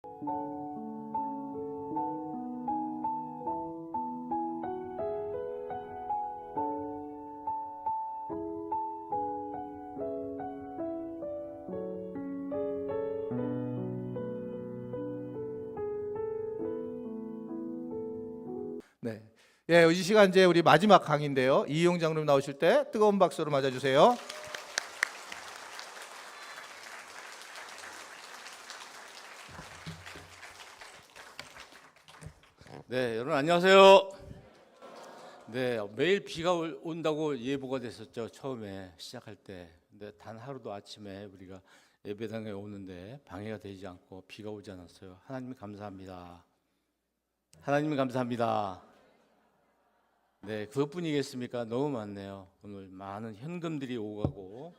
네. 예, 이 시간 이제 우리 마지막 강의인데요. 이용 장로님 나오실 때 뜨거운 박수로 맞아주세요. 네, 여러분 안녕하세요. 네, 매일 비가 온다고 예보가 됐었죠. 처음에 시작할 때. 근데 단 하루도 아침에 우리가 예배당에 오는데 방해가 되지 않고 비가 오지 않았어요. 하나님 감사합니다. 하나님 감사합니다. 네, 그것뿐이겠습니까? 너무 많네요. 오늘 많은 현금들이 오가고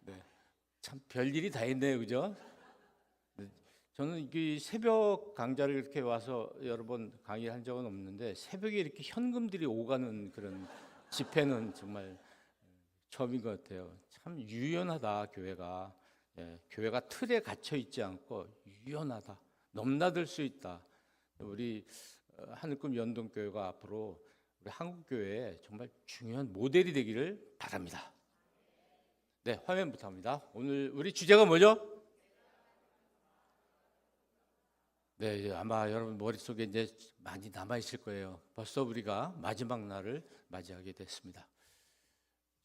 네, 참 별일이 다 있네요, 그죠? 네, 저는 이 새벽 강좌를 이렇게 와서 여러 번 강의한 적은 없는데 새벽에 이렇게 현금들이 오가는 그런 집회는 정말 처음인 것 같아요. 참 유연하다 교회가. 예, 교회가 틀에 갇혀 있지 않고 유연하다. 넘나들 수 있다. 우리 하늘꿈 연동교회가 앞으로 우리 한국교회에 정말 중요한 모델이 되기를 바랍니다. 네, 화면부터 합니다. 오늘 우리 주제가 뭐죠? 네, 이제 아마 여러분 머릿속에 이제 많이 남아 있을 거예요. 벌써 우리가 마지막 날을 맞이하게 됐습니다.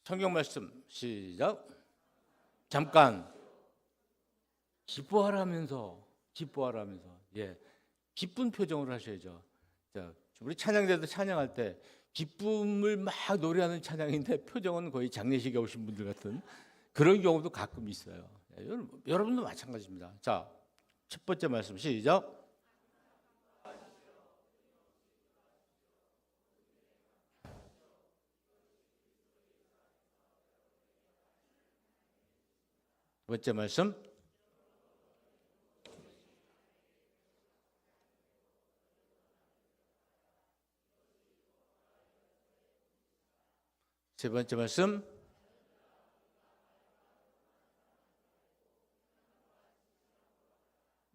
성경 말씀 시작. 잠깐 기뻐하라면서 예, 기쁜 표정을 하셔야죠. 자, 우리 찬양대도 찬양할 때 기쁨을 막 노래하는 찬양인데 표정은 거의 장례식에 오신 분들 같은 그런 경우도 가끔 있어요. 예, 여러분도 마찬가지입니다. 자, 첫 번째 말씀 시작. 두 번째 말씀. 세 번째 말씀.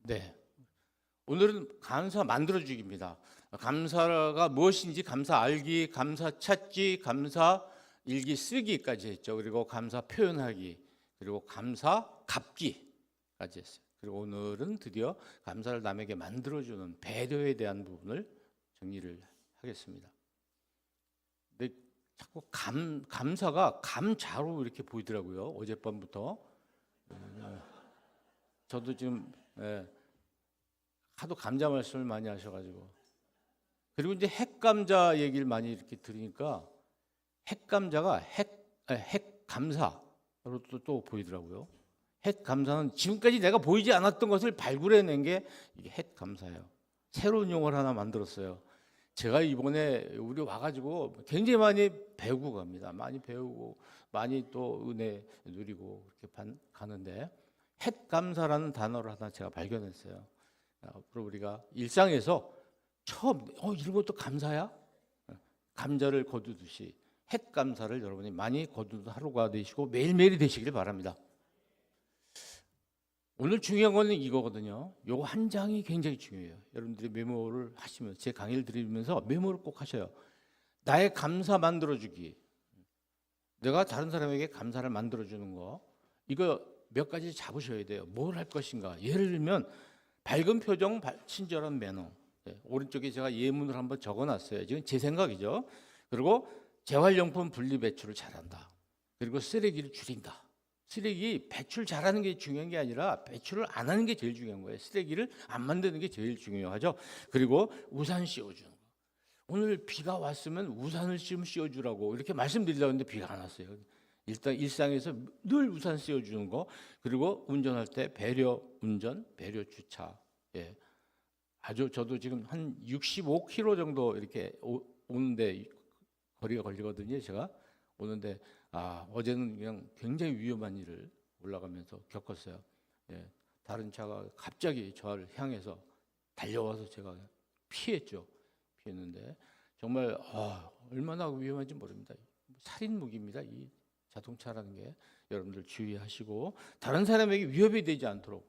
네. 오늘은 감사 만들어주기입니다. 감사가 무엇인지 감사 알기, 감사 찾기, 감사 일기 쓰기까지 했죠. 그리고 감사 표현하기, 그리고 감사 갚기까지 했어요. 그리고 오늘은 드디어 감사를 남에게 만들어주는 배려에 대한 부분을 정리를 하겠습니다. 근데 자꾸 감사가 감자로 이렇게 보이더라고요. 어젯밤부터. 저도 지금 하도 감자 말씀을 많이 하셔가지고. 그리고 이제 핵감자 얘기를 많이 이렇게 들으니까 핵감자가 핵감사로 또 보이더라고요. 핵감사는 지금까지 내가 보이지 않았던 것을 발굴해낸 게 이게 핵감사예요. 새로운 용어를 하나 만들었어요. 제가 이번에 우리 와가지고 굉장히 많이 배우고 갑니다. 많이 배우고 많이 또 은혜 누리고 그렇게 가는데 핵감사라는 단어를 하나 제가 발견했어요. 앞으로 우리가 일상에서 처음 이런 것도 감사야? 감자를 거두듯이 핵감사를 여러분이 많이 거두는 하루가 되시고 매일매일이 되시길 바랍니다. 오늘 중요한 거는 이거거든요. 요거 한 장이 굉장히 중요해요. 여러분들이 메모를 하시면 제 강의를 들으면서 메모를 꼭 하셔요. 나의 감사 만들어주기. 내가 다른 사람에게 감사를 만들어주는 거. 이거 몇 가지 잡으셔야 돼요. 뭘 할 것인가. 예를 들면 밝은 표정, 친절한 매너. 오른쪽에 제가 예문을 한번 적어놨어요. 지금 제 생각이죠. 그리고 재활용품 분리 배출을 잘한다. 그리고 쓰레기를 줄인다. 쓰레기 배출 잘하는 게 중요한 게 아니라 배출을 안 하는 게 제일 중요한 거예요. 쓰레기를 안 만드는 게 제일 중요하죠. 그리고 우산 씌워주는 거. 오늘 비가 왔으면 우산을 좀 씌워주라고 이렇게 말씀드리려고 했는데 비가 안 왔어요. 일단 일상에서 늘 우산 씌워주는 거. 그리고 운전할 때 배려 운전, 배려 주차. 예. 아주 저도 지금 한 65km 정도 이렇게 오는데 거리가 걸리거든요. 제가 오는데 어제는 그냥 굉장히 위험한 일을 올라가면서 겪었어요. 예, 다른 차가 갑자기 저를 향해서 달려와서 제가 피했는데 정말 얼마나 위험한지 모릅니다. 살인 무기입니다. 이 자동차라는 게 여러분들 주의하시고 다른 사람에게 위협이 되지 않도록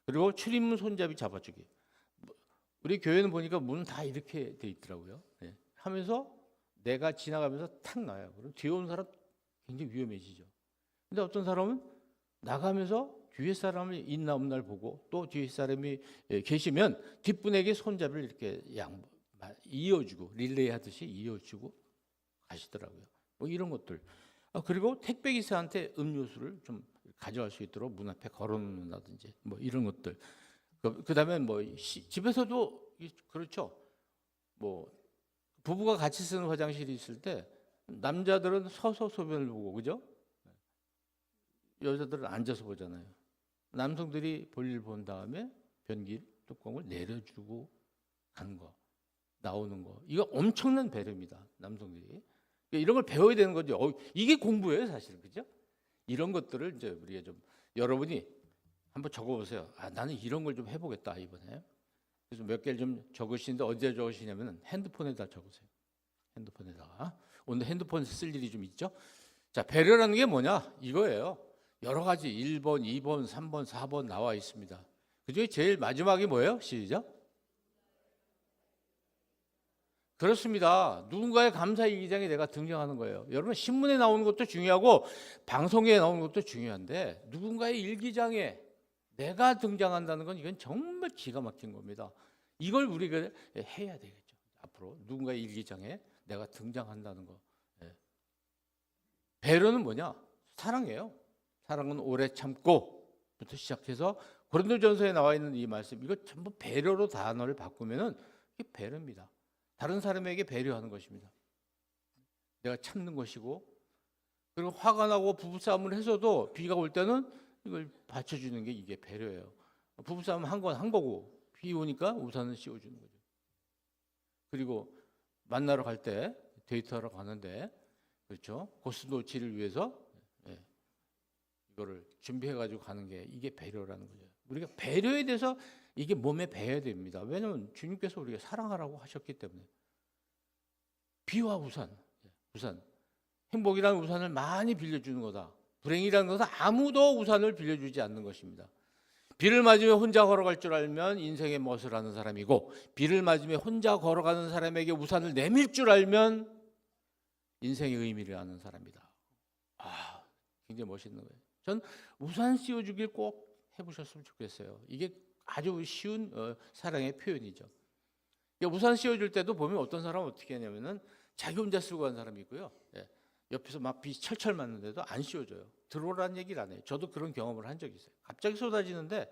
그리고 출입문 손잡이 잡아주기. 우리 교회는 보니까 문 다 이렇게 돼 있더라고요. 예. 하면서 내가 지나가면서 탁 나요. 그럼 뒤에 오는 사람 굉장히 위험해지죠. 근데 어떤 사람은 나가면서 뒤에 사람이 있나 없나를 보고 또 뒤에 사람이 계시면 뒷분에게 손잡이를 이렇게 이어주고 릴레이 하듯이 이어주고 가시더라고요. 뭐 이런 것들. 그리고 택배 기사한테 음료수를 좀 가져갈 수 있도록 문 앞에 걸어놓는다든지 뭐 이런 것들. 그다음에 뭐 집에서도 그렇죠. 뭐 부부가 같이 쓰는 화장실이 있을 때 남자들은 서서 소변을 보고 그죠? 여자들은 앉아서 보잖아요. 남성들이 볼일 본 다음에 변기 뚜껑을 내려주고 가는 거, 나오는 거. 이거 엄청난 배려입니다. 남성들이. 이런 걸 배워야 되는 거죠. 이게 공부예요, 사실은. 그죠? 이런 것들을 이제 우리가 좀 여러분이 한번 적어보세요. 나는 이런 걸 좀 해보겠다 이번에. 그래서 몇 개를 좀 적으시는데 언제 적으시냐면 핸드폰에다 적으세요. 핸드폰에다가. 오늘 핸드폰 쓸 일이 좀 있죠. 자, 배려라는 게 뭐냐? 이거예요. 여러 가지 1번, 2번, 3번, 4번 나와 있습니다. 그중에 제일 마지막이 뭐예요? 시작. 그렇습니다. 누군가의 감사 일기장에 내가 등장하는 거예요. 여러분 신문에 나오는 것도 중요하고 방송에 나오는 것도 중요한데 누군가의 일기장에 내가 등장한다는 건 이건 정말 기가 막힌 겁니다. 이걸 우리가 해야 되겠죠. 앞으로 누군가의 일기장에 내가 등장한다는 거. 배려는 뭐냐? 사랑이에요. 사랑은 오래 참고부터 시작해서 고린도전서에 나와 있는 이 말씀 이거 전부 배려로 단어를 바꾸면은 이게 배려입니다. 다른 사람에게 배려하는 것입니다. 내가 참는 것이고 그리고 화가 나고 부부싸움을 해서도 비가 올 때는 이걸 받쳐주는 게 이게 배려예요. 부부싸움 한 건 한 거고 비 오니까 우산을 씌워주는 거죠. 그리고 만나러 갈 때 데이트하러 가는데 그렇죠. 고스노치를 위해서 이거를 준비해가지고 가는 게 이게 배려라는 거죠. 우리가 배려에 대해서 이게 몸에 배야 됩니다. 왜냐하면 주님께서 우리가 사랑하라고 하셨기 때문에. 비와 우산, 행복이라는 우산을 많이 빌려주는 거다. 불행이라는 것은 아무도 우산을 빌려주지 않는 것입니다. 비를 맞으며 혼자 걸어갈 줄 알면 인생의 멋을 아는 사람이고 비를 맞으며 혼자 걸어가는 사람에게 우산을 내밀 줄 알면 인생의 의미를 아는 사람이다. 굉장히 멋있는 거예요. 전 우산 씌워주길 꼭 해보셨으면 좋겠어요. 이게 아주 쉬운 사랑의 표현이죠. 우산 씌워줄 때도 보면 어떤 사람은 어떻게 하냐면은 자기 혼자 쓰고 가는 사람이 있고요. 옆에서 막 비 철철 맞는데도 안 씌워줘요. 들어오라는 얘기를 안 해요. 저도 그런 경험을 한 적이 있어요. 갑자기 쏟아지는데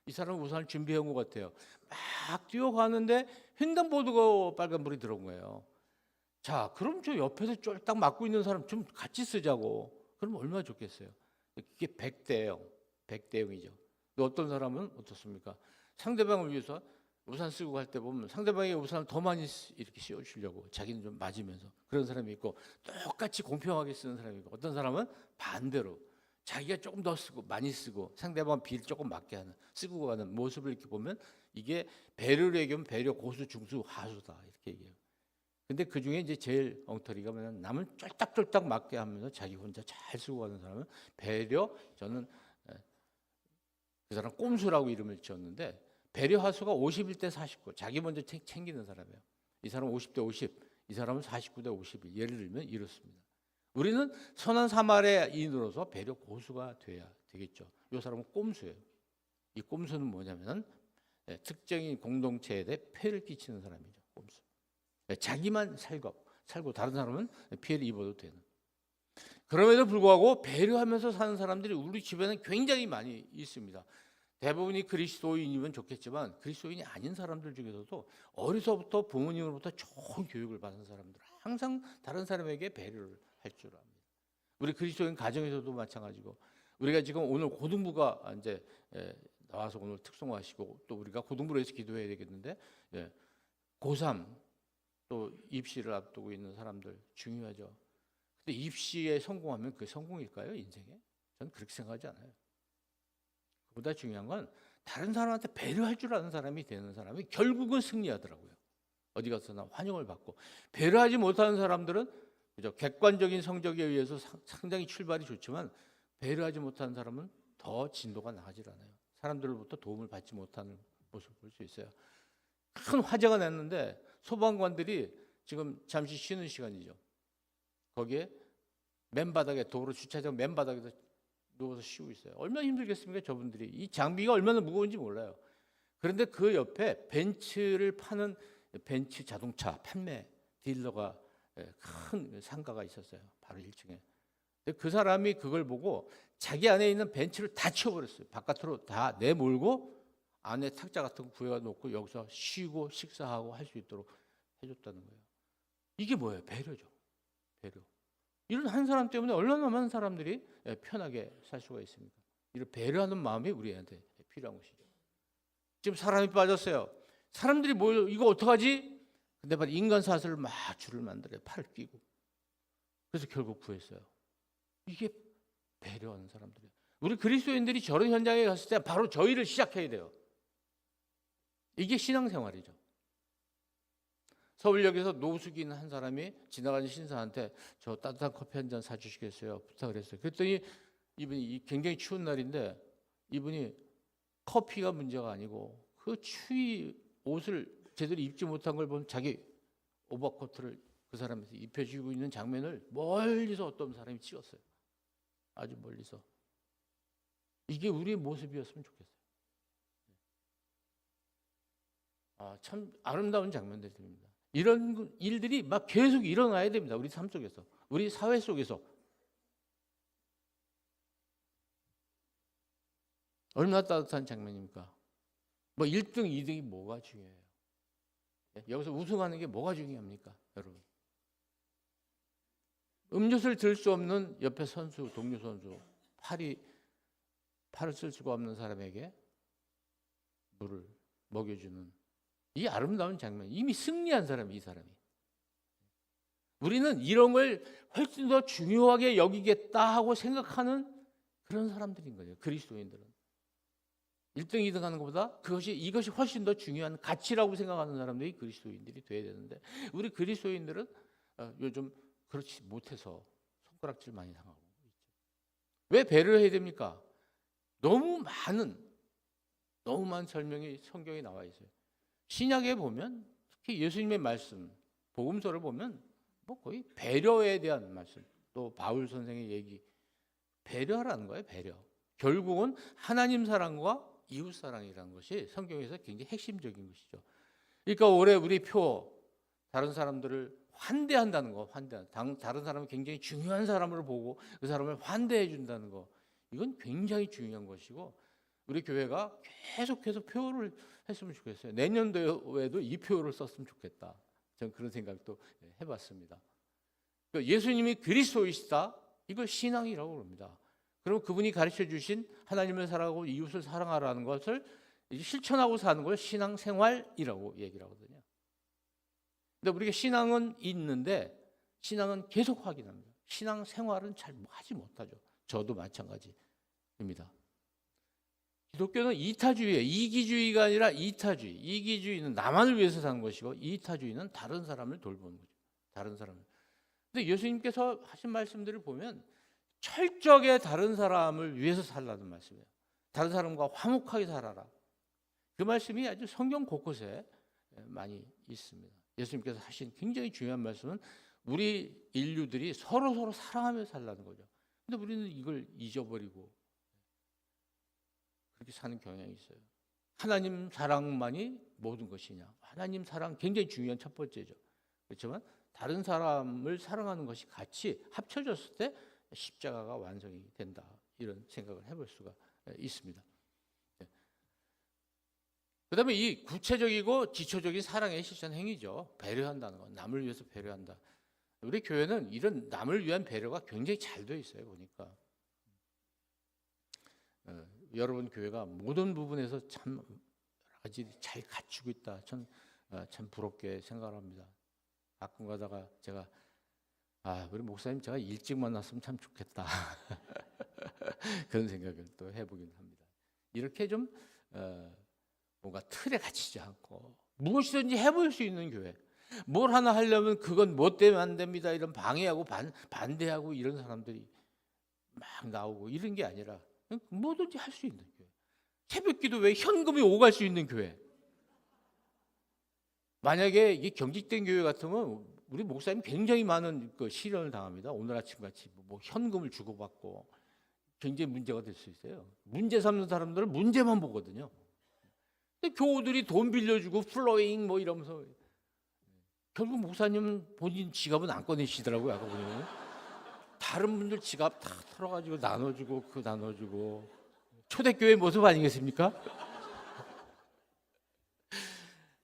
이 사람은 우산을 준비해온 것 같아요. 막 뛰어가는데 횡단보도가 빨간불이 들어온 거예요. 자, 그럼 저 옆에서 쫄딱 맞고 있는 사람 좀 같이 쓰자고. 그럼 얼마나 좋겠어요. 그게 100대 0, 100대 0이죠. 어떤 사람은 어떻습니까? 상대방을 위해서 우산 쓰고 갈 때 보면 상대방의 우산을 더 많이 이렇게 씌워주려고 자기는 좀 맞으면서 그런 사람이 있고 똑같이 공평하게 쓰는 사람이 있고 어떤 사람은 반대로 자기가 조금 더 쓰고 많이 쓰고 상대방 비를 조금 맞게 하는 쓰고 가는 모습을 이렇게 보면 이게 배려를 얘기하면 배려 고수 중수 하수다 이렇게 얘기해요. 근데 그 중에 이제 제일 엉터리가 뭐냐면 남을 쫄딱쫄딱 맞게 하면서 자기 혼자 잘 쓰고 가는 사람은 배려. 저는 그 사람 꼼수라고 이름을 지었는데 배려 하수가 51대 49. 자기 먼저 챙기는 사람이에요. 이 사람은 50대 50, 이 사람은 49대 51. 예를 들면 이렇습니다. 우리는 선한 사마리아인으로서 배려 고수가 돼야 되겠죠. 이 사람은 꼼수예요. 이 꼼수는 뭐냐면 특정인 공동체에 대해 폐를 끼치는 사람이죠. 꼼수. 자기만 살고 다른 사람은 피해를 입어도 되는. 그럼에도 불구하고 배려하면서 사는 사람들이 우리 주변에 굉장히 많이 있습니다. 대부분이 그리스도인이면 좋겠지만 그리스도인이 아닌 사람들 중에서도 어려서부터 부모님으로부터 좋은 교육을 받은 사람들 항상 다른 사람에게 배려를 할 줄 압니다. 우리 그리스도인 가정에서도 마찬가지고 우리가 지금 오늘 고등부가 이제 나와서 오늘 특송하시고 또 우리가 고등부로 해서 기도해야 되겠는데 고3 또 입시를 앞두고 있는 사람들 중요하죠. 근데 입시에 성공하면 그게 성공일까요? 인생에? 저는 그렇게 생각하지 않아요. 그보다 중요한 건 다른 사람한테 배려할 줄 아는 사람이 되는 사람이 결국은 승리하더라고요. 어디 가서나 환영을 받고 배려하지 못하는 사람들은 그죠? 객관적인 성적에 의해서 상당히 출발이 좋지만 배려하지 못하는 사람은 더 진도가 나가질 않아요. 사람들로부터 도움을 받지 못하는 모습을 볼 수 있어요. 큰 화재가 났는데 소방관들이 지금 잠시 쉬는 시간이죠. 거기에 맨바닥에 도로 주차장 맨바닥에서 누워서 쉬고 있어요. 얼마나 힘들겠습니까, 저분들이. 이 장비가 얼마나 무거운지 몰라요. 그런데 그 옆에 벤츠를 파는 벤츠 자동차 판매 딜러가 큰 상가가 있었어요. 바로 1층에. 근데 그 사람이 그걸 보고 자기 안에 있는 벤츠를 다 치워버렸어요. 바깥으로 다 내몰고 안에 탁자 같은 거 구해놓고 여기서 쉬고 식사하고 할 수 있도록 해줬다는 거예요. 이게 뭐예요? 배려죠. 배려. 이런 한 사람 때문에 얼마나 많은 사람들이 편하게 살 수가 있습니까? 이런 배려하는 마음이 우리한테 필요한 것이죠. 지금 사람이 빠졌어요. 사람들이 이거 어떡하지? 근데 막 인간 사슬을 막 줄을 만들어요. 팔을 끼고. 그래서 결국 구했어요. 이게 배려하는 사람들이에요. 우리 그리스도인들이 저런 현장에 갔을 때 바로 저희를 시작해야 돼요. 이게 신앙생활이죠. 서울역에서 노숙인 한 사람이 지나가는 신사한테 저 따뜻한 커피 한 잔 사주시겠어요? 부탁을 했어요. 그랬더니 이분이 굉장히 추운 날인데 이분이 커피가 문제가 아니고 그 추위 옷을 제대로 입지 못한 걸 보면 자기 오버코트를 그 사람한테 입혀주고 있는 장면을 멀리서 어떤 사람이 찍었어요. 아주 멀리서. 이게 우리의 모습이었으면 좋겠어요. 참 아름다운 장면들입니다. 이런 일들이 막 계속 일어나야 됩니다. 우리 삶 속에서, 우리 사회 속에서. 얼마나 따뜻한 장면입니까? 뭐 1등, 2등이 뭐가 중요해요? 여기서 우승하는 게 뭐가 중요합니까, 여러분? 음료수를 들 수 없는 옆에 선수, 동료 선수, 팔을 쓸 수가 없는 사람에게 물을 먹여주는 이 아름다운 장면. 이미 승리한 사람이 이 사람이. 우리는 이런 걸 훨씬 더 중요하게 여기겠다 하고 생각하는 그런 사람들인 거죠. 그리스도인들은. 1등, 2등 하는 것보다 이것이 훨씬 더 중요한 가치라고 생각하는 사람들이 그리스도인들이 돼야 되는데 우리 그리스도인들은 요즘 그렇지 못해서 손가락질 많이 당하고 있죠. 왜 배려를 해야 됩니까? 너무 많은 설명이 성경에 나와 있어요. 신약에 보면 특히 예수님의 말씀, 복음서를 보면 뭐 거의 배려에 대한 말씀, 또 바울 선생의 얘기, 배려라는 거예요. 배려. 결국은 하나님 사랑과 이웃 사랑이라는 것이 성경에서 굉장히 핵심적인 것이죠. 그러니까 올해 우리 다른 사람들을 환대한다는 거, 다른 사람을 굉장히 중요한 사람으로 보고 그 사람을 환대해 준다는 거, 이건 굉장히 중요한 것이고 우리 교회가 계속해서 표를 했으면 좋겠어요. 내년도에도 이 표를 썼으면 좋겠다. 저는 그런 생각도 해봤습니다. 예수님이 그리스도이시다. 이걸 신앙이라고 합니다. 그럼 그분이 가르쳐 주신 하나님을 사랑하고 이웃을 사랑하라는 것을 실천하고 사는 걸 신앙생활이라고 얘기를 하거든요. 근데 우리가 신앙은 있는데 신앙은 계속 확인합니다. 신앙생활은 잘 하지 못하죠. 저도 마찬가지입니다. 기독교는 이타주의예요. 이기주의가 아니라 이타주의. 이기주의는 나만을 위해서 사는 것이고 이타주의는 다른 사람을 돌보는 거죠. 다른 사람을. 근데 예수님께서 하신 말씀들을 보면 철저하게 다른 사람을 위해서 살라는 말씀이에요. 다른 사람과 화목하게 살아라. 그 말씀이 아주 성경 곳곳에 많이 있습니다. 예수님께서 하신 굉장히 중요한 말씀은 우리 인류들이 서로 사랑하며 살라는 거죠. 근데 우리는 이걸 잊어버리고 그렇게 사는 경향이 있어요. 하나님 사랑만이 모든 것이냐? 하나님 사랑 굉장히 중요한 첫 번째죠. 그렇지만 다른 사람을 사랑하는 것이 같이 합쳐졌을 때 십자가가 완성이 된다. 이런 생각을 해볼 수가 있습니다. 그다음에 이 구체적이고 지초적인 사랑의 실천 행위죠. 배려한다는 거, 남을 위해서 배려한다. 우리 교회는 이런 남을 위한 배려가 굉장히 잘 되어 있어요. 보니까 여러분 교회가 모든 부분에서 참 여러 가지 잘 갖추고 있다. 전 참 부럽게 생각합니다. 가끔 가다가 제가 우리 목사님 제가 일찍 만났으면 참 좋겠다. 그런 생각을 또 해보긴 합니다. 이렇게 좀 뭔가 틀에 갇히지 않고 무엇이든지 해볼 수 있는 교회. 뭘 하나 하려면 그건 뭐 때문에 안 됩니다. 이런 방해하고 반대하고 이런 사람들이 막 나오고 이런 게 아니라 뭐든지 할 수 있는 교회. 새벽기도 왜 현금이 오갈 수 있는 교회? 만약에 이게 경직된 교회 같으면 우리 목사님 굉장히 많은 그 시련을 당합니다. 오늘 아침 같이 뭐 현금을 주고받고 굉장히 문제가 될 수 있어요. 문제 삼는 사람들은 문제만 보거든요. 근데 교우들이 돈 빌려주고 플로잉 뭐 이러면서 결국 목사님은 본인 지갑은 안 꺼내시더라고요. 아까 보면 다른 분들 지갑 다 털어가지고 나눠주고 그 나눠주고 초대교회 모습 아니겠습니까?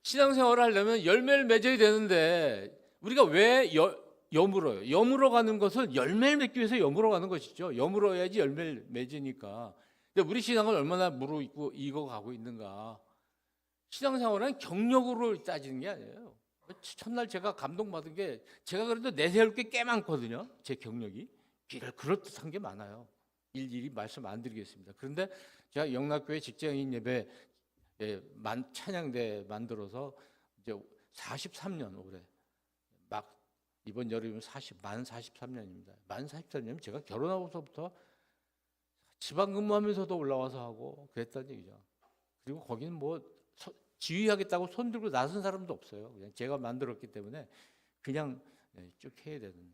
신앙생활을 하려면 열매를 맺어야 되는데 우리가 왜 여물어요? 여물어 가는 것은 열매를 맺기 위해서 여물어 가는 것이죠. 여물어야지 열매를 맺으니까. 근데 우리 신앙을 얼마나 무르익고 익어가고 있는가? 신앙생활은 경력으로 따지는 게 아니에요. 첫날 제가 감동받은 게 제가 그래도 내세울 게 꽤 많거든요. 제 경력이 그럴듯한 게 많아요. 일일이 말씀 안 드리겠습니다. 그런데 제가 영락교회 직장인 예배 찬양대 만들어서 이제 43년 올해 막 이번 여름이면 만 43년입니다. 만 43년 제가 결혼하고서부터 지방 근무하면서도 올라와서 하고 그랬다는 얘기죠. 그리고 거기는 뭐 지휘하겠다고 손 들고 나선 사람도 없어요. 그냥 제가 만들었기 때문에 그냥 쭉 해야 되는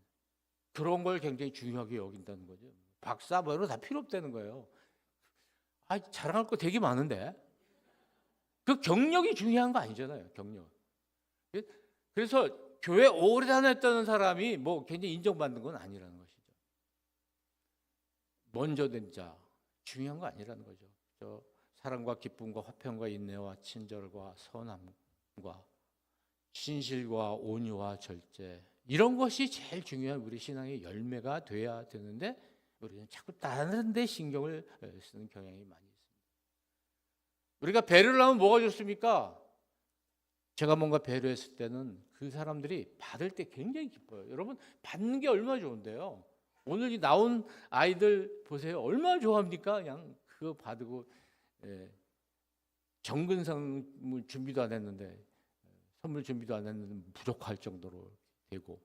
그런 걸 굉장히 중요하게 여긴다는 거죠. 박사 뭐로 다 필요 없다는 거예요. 자랑할 거 되게 많은데 그 경력이 중요한 거 아니잖아요. 경력. 그래서 교회 오래 다녔다는 사람이 뭐 굉장히 인정받는 건 아니라는 것이죠. 먼저 된 자 중요한 거 아니라는 거죠. 사랑과 기쁨과 화평과 인내와 친절과 선함과 신실과 온유와 절제 이런 것이 제일 중요한 우리 신앙의 열매가 돼야 되는데 우리는 자꾸 다른 데 신경을 쓰는 경향이 많이 있습니다. 우리가 배려를 하면 뭐가 좋습니까? 제가 뭔가 배려했을 때는 그 사람들이 받을 때 굉장히 기뻐요. 여러분 받는 게 얼마나 좋은데요. 오늘 나온 아이들 보세요. 얼마나 좋아합니까? 그냥 그거 받고 정근상을 준비도 안 했는데 선물 준비도 안 했는데 부족할 정도로 되고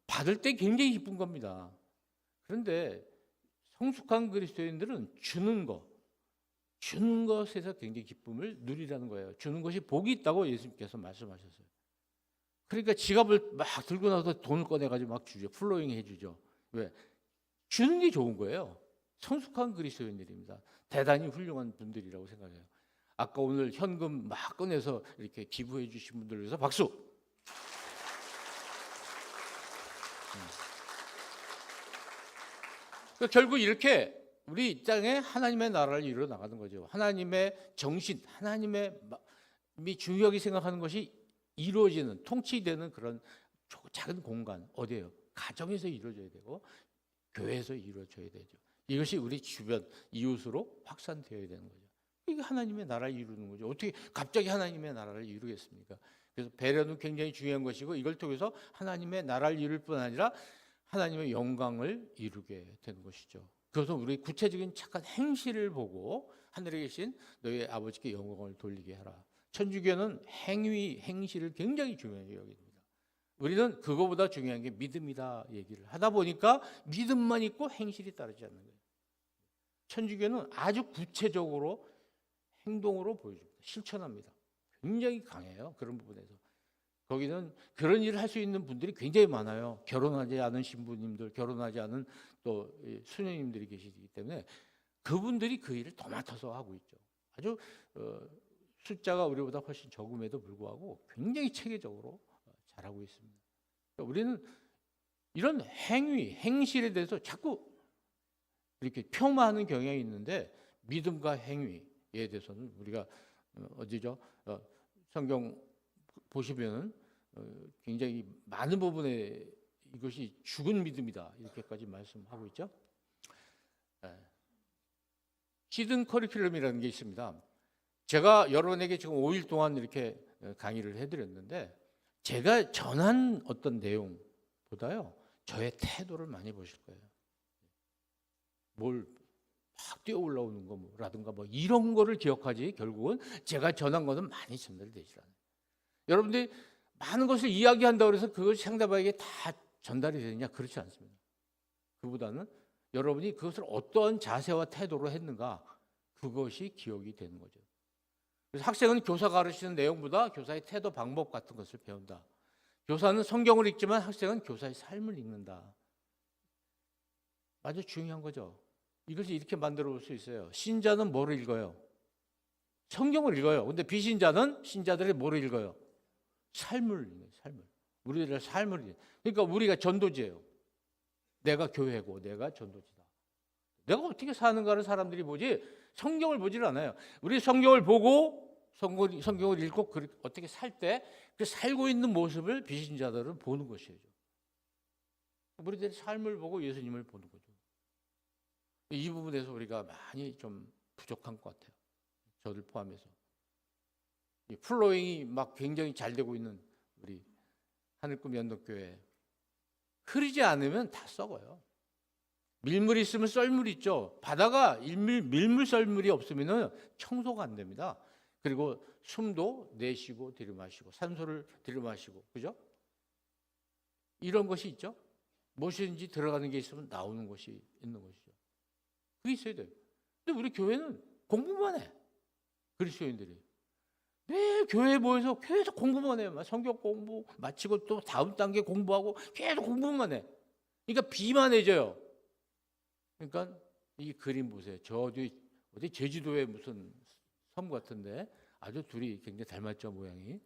받을 때 굉장히 기쁜 겁니다. 그런데 성숙한 그리스도인들은 주는 것에서 굉장히 기쁨을 누리라는 거예요. 주는 것이 복이 있다고 예수님께서 말씀하셨어요. 그러니까 지갑을 막 들고 나서 돈을 꺼내가지고 막 주죠. 플로잉 해주죠. 왜? 주는 게 좋은 거예요. 성숙한 그리스도인들입니다. 대단히 훌륭한 분들이라고 생각해요. 아까 오늘 현금 막 꺼내서 이렇게 기부해 주신 분들 위해서 박수. 그러니까 결국 이렇게 우리 이 땅에 하나님의 나라를 이루어 나가는 거죠. 하나님의 정신, 하나님의 중요하게 생각하는 것이 이루어지는, 통치되는 그런 작은 공간 어디예요? 가정에서 이루어져야 되고 교회에서 이루어져야 되죠. 이것이 우리 주변 이웃으로 확산되어야 되는 거죠. 이게 하나님의 나라를 이루는 거죠. 어떻게 갑자기 하나님의 나라를 이루겠습니까? 그래서 배려는 굉장히 중요한 것이고 이걸 통해서 하나님의 나라를 이룰 뿐 아니라 하나님의 영광을 이루게 되는 것이죠. 그래서 우리 구체적인 착한 행실을 보고 하늘에 계신 너희 아버지께 영광을 돌리게 하라. 천주교는 행실을 굉장히 중요하게 여깁니다. 우리는 그거보다 중요한 게 믿음이다 얘기를 하다 보니까 믿음만 있고 행실이 따르지 않는 거예요. 천주교는 아주 구체적으로 행동으로 보여줍니다. 실천합니다. 굉장히 강해요. 그런 부분에서. 거기는 그런 일을 할 수 있는 분들이 굉장히 많아요. 결혼하지 않은 신부님들, 결혼하지 않은 또 수녀님들이 계시기 때문에 그분들이 그 일을 더 맡아서 하고 있죠. 아주 숫자가 우리보다 훨씬 적음에도 불구하고 굉장히 체계적으로 잘하고 있습니다. 그러니까 우리는 이런 행실에 대해서 자꾸 이렇게 폄하하는 경향이 있는데 믿음과 행위에 대해서는 우리가 어디죠? 성경 보시면은 굉장히 많은 부분에 이것이 죽은 믿음이다 이렇게까지 말씀하고 있죠. 히든 커리큘럼이라는 게 있습니다. 제가 여러분에게 지금 5일 동안 이렇게 강의를 해드렸는데 제가 전한 어떤 내용보다요 저의 태도를 많이 보실 거예요. 뭘 막 뛰어 올라오는 거라든가 뭐 이런 거를 기억하지 결국은 제가 전한 것은 많이 전달되지 않아요. 여러분들이 많은 것을 이야기한다고 해서 그것이 상대방에게 다 전달이 되느냐? 그렇지 않습니다. 그보다는 여러분이 그것을 어떠한 자세와 태도로 했는가 그것이 기억이 되는 거죠. 그래서 학생은 교사 가르치는 내용보다 교사의 태도 방법 같은 것을 배운다. 교사는 성경을 읽지만 학생은 교사의 삶을 읽는다. 아주 중요한 거죠. 이것을 이렇게 만들어 볼 수 있어요. 신자는 뭐를 읽어요? 성경을 읽어요. 근데 비신자는 신자들이 뭐를 읽어요? 삶을 읽어요. 삶을. 우리들의 삶을 읽어요. 그러니까 우리가 전도지예요. 내가 교회고 내가 전도지다. 내가 어떻게 사는가를 사람들이 보지 성경을 보지를 않아요. 우리 성경을 보고 성경을 읽고 어떻게 살 때 그 살고 있는 모습을 비신자들은 보는 것이죠. 우리들의 삶을 보고 예수님을 보는 거죠. 이 부분에서 우리가 많이 좀 부족한 것 같아요. 저를 포함해서. 이 플로잉이 막 굉장히 잘 되고 있는 우리 하늘꿈 연덕교회 흐르지 않으면 다 썩어요. 밀물 있으면 썰물 있죠. 바다가 밀물 썰물이 없으면 청소가 안 됩니다. 그리고 숨도 내쉬고 들이마시고 산소를 들이마시고 그죠? 이런 것이 있죠. 무엇이든지 들어가는 게 있으면 나오는 것이 있는 것이죠. 그게 있어야 돼요. 근데 우리 교회는 공부만 해. 그리스도인들이 매일 교회에 모여서 계속 공부만 해요. 성경 공부 마치고 또 다음 단계 공부하고 계속 공부만 해. 그러니까 비만해져요. 그러니까 이 그림 보세요. 저 뒤 어디 제주도에 무슨 섬 같은데 아주 둘이 굉장히 닮았죠 모양이.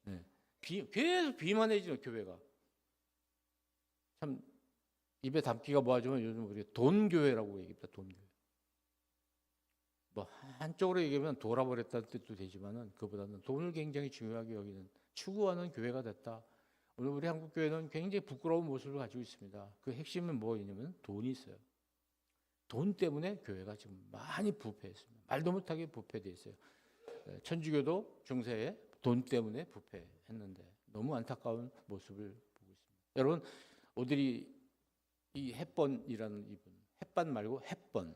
네. 계속 비만해지는 교회가. 참 입에 담기가 뭐하지만 요즘 우리가 돈교회라고 얘기합니다. 돈교회. 뭐 한쪽으로 얘기하면 돌아버렸다는 뜻도 되지만은 그보다는 돈을 굉장히 중요하게 여기는 추구하는 교회가 됐다. 오늘 우리 한국 교회는 굉장히 부끄러운 모습을 가지고 있습니다. 그 핵심은 뭐냐면 돈이 있어요. 돈 때문에 교회가 지금 많이 부패했습니다. 말도 못하게 부패돼 있어요. 천주교도 중세에 돈 때문에 부패했는데 너무 안타까운 모습을 보고 있습니다. 여러분 오드리 이 헵번이라는 이분, 햇반 말고 헵번,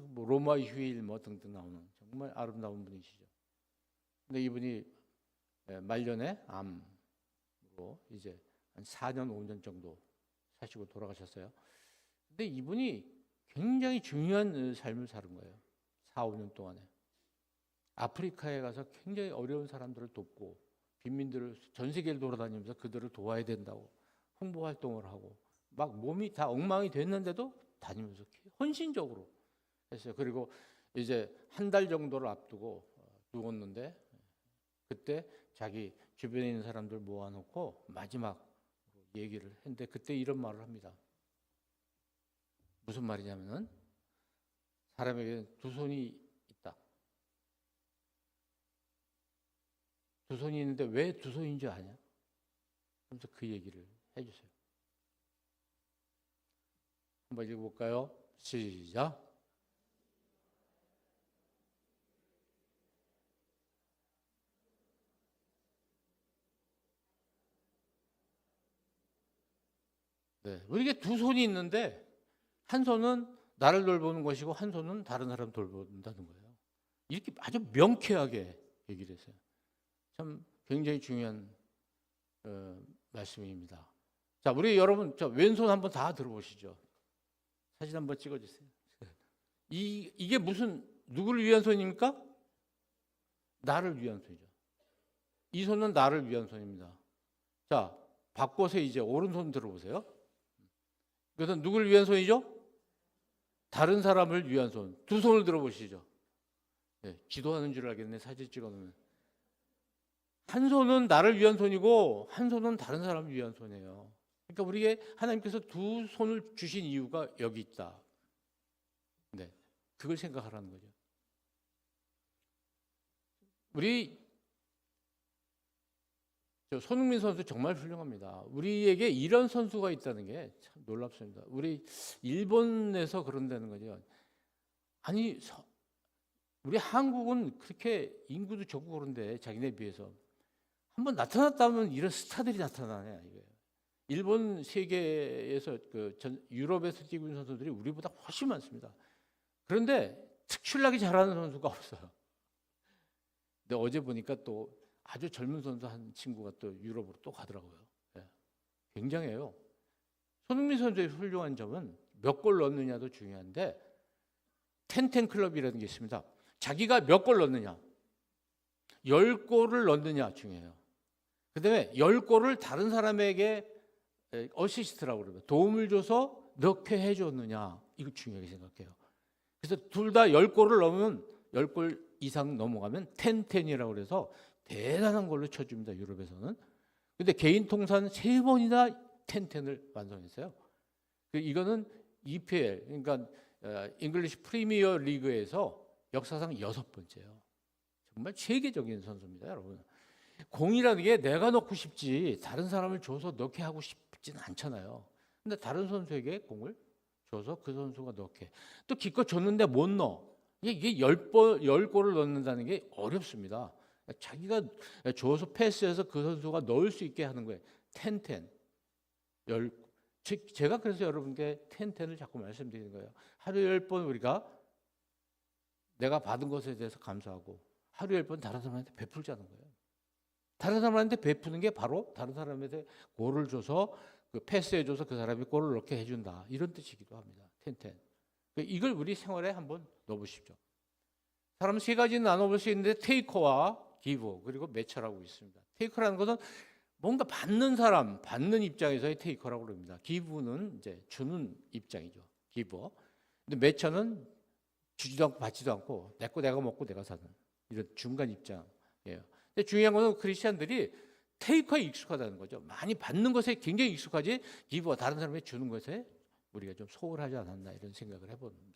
뭐 로마의 휴일 뭐 등등 나오는 정말 아름다운 분이시죠. 근데 이분이 말년에 암으로 이제 한 4년 5년 정도 사시고 돌아가셨어요. 근데 이분이 굉장히 중요한 삶을 사는 거예요. 4, 5년 동안에. 아프리카에 가서 굉장히 어려운 사람들을 돕고 빈민들을 전 세계를 돌아다니면서 그들을 도와야 된다고 홍보 활동을 하고 막 몸이 다 엉망이 됐는데도 다니면서 헌신적으로 했어요. 그리고 이제 한 달 정도를 앞두고 누웠는데 그때 자기 주변에 있는 사람들 모아놓고 마지막 얘기를 했는데 그때 이런 말을 합니다. 무슨 말이냐면은 사람에게 두 손이 있다. 두 손이 있는데 왜 두 손인 줄 아냐? 그래서 그 얘기를 해주세요. 한번 읽어볼까요? 시작. 네, 우리에게 두 손이 있는데 한 손은 나를 돌보는 것이고 한 손은 다른 사람 돌본다는 거예요. 이렇게 아주 명쾌하게 얘기를 했어요. 참 굉장히 중요한 말씀입니다. 자, 우리 여러분 저 왼손 한번 다 들어보시죠. 사진 한번 찍어주세요. 이게 무슨 누구를 위한 손입니까? 나를 위한 손이죠. 이 손은 나를 위한 손입니다. 자, 바꿔서 이제 오른손 들어보세요. 이것은 누구를 위한 손이죠? 다른 사람을 위한 손. 두 손을 들어보시죠. 네, 기도하는 줄 알겠네. 사진 찍어놓으면. 한 손은 나를 위한 손이고 한 손은 다른 사람을 위한 손이에요. 그러니까 우리에게 하나님께서 두 손을 주신 이유가 여기 있다. 네, 그걸 생각하라는 거죠. 우리 손흥민 선수 정말 훌륭합니다. 우리에게 이런 선수가 있다는 게 참 놀랍습니다. 우리 일본에서 그런다는 거죠. 아니 우리 한국은 그렇게 인구도 적고 그런데 자기네 비해서 한번 나타났다면 이런 스타들이 나타나냐 이거예요. 일본 세계에서 유럽에서 뛰고 있는 선수들이 우리보다 훨씬 많습니다. 그런데 특출나게 잘하는 선수가 없어요. 근데 어제 보니까 또 아주 젊은 선수 한 친구가 또 유럽으로 또 가더라고요. 네. 굉장해요. 손흥민 선수의 훌륭한 점은 몇 골 넣느냐도 중요한데 텐텐 클럽이라는 게 있습니다. 자기가 몇 골 넣느냐, 10골을 넣느냐 중요해요. 그다음에 10골을 다른 사람에게 어시스트라고 그러면 도움을 줘서 넣게 해줬느냐, 이거 중요하게 생각해요. 그래서 둘 다 10골을 넣으면 10골 이상 넘어가면 텐텐이라고 그래서 대단한 걸로 쳐줍니다, 유럽에서는. 근데 개인 통산 3번이나 텐텐을 완성했어요. 이거는 EPL, 그러니까 잉글리시 프리미어 리그에서 역사상 6번째예요. 정말 세계적인 선수입니다, 여러분. 공이라는 게 내가 넣고 싶지 다른 사람을 줘서 넣게 하고 싶지는 않잖아요. 근데 다른 선수에게 공을 줘서 그 선수가 넣게, 또 기껏 줬는데 못 넣어. 이게 10골을 넣는다는 게 어렵습니다. 자기가 줘서 패스해서 그 선수가 넣을 수 있게 하는 거예요. 텐텐. 제가 그래서 여러분께 텐텐을 자꾸 말씀드리는 거예요. 하루에 10번 우리가 내가 받은 것에 대해서 감사하고 하루에 10번 다른 사람한테 베풀자는 거예요. 다른 사람한테 베푸는 게 바로 다른 사람한테 골을 줘서 그 패스해줘서 그 사람이 골을 넣게 해준다, 이런 뜻이기도 합니다. 텐텐. 이걸 우리 생활에 한번 넣어보십시오. 사람 3가지는 나눠볼 수 있는데 테이커와 기버, 그리고 매처라고 있습니다. 테이커라는 것은 뭔가 받는 사람, 받는 입장에서의 테이커라고 그럽니다. 기부는 이제 주는 입장이죠. 기버. 근데 매처는 주지도 않고 받지도 않고 내 거 내가 먹고 내가 사는 이런 중간 입장이에요. 근데 중요한 것은 크리스천들이 테이커에 익숙하다는 거죠. 많이 받는 것에 굉장히 익숙하지 기부와 다른 사람에게 주는 것에 우리가 좀 소홀하지 않았나, 이런 생각을 해봅니다.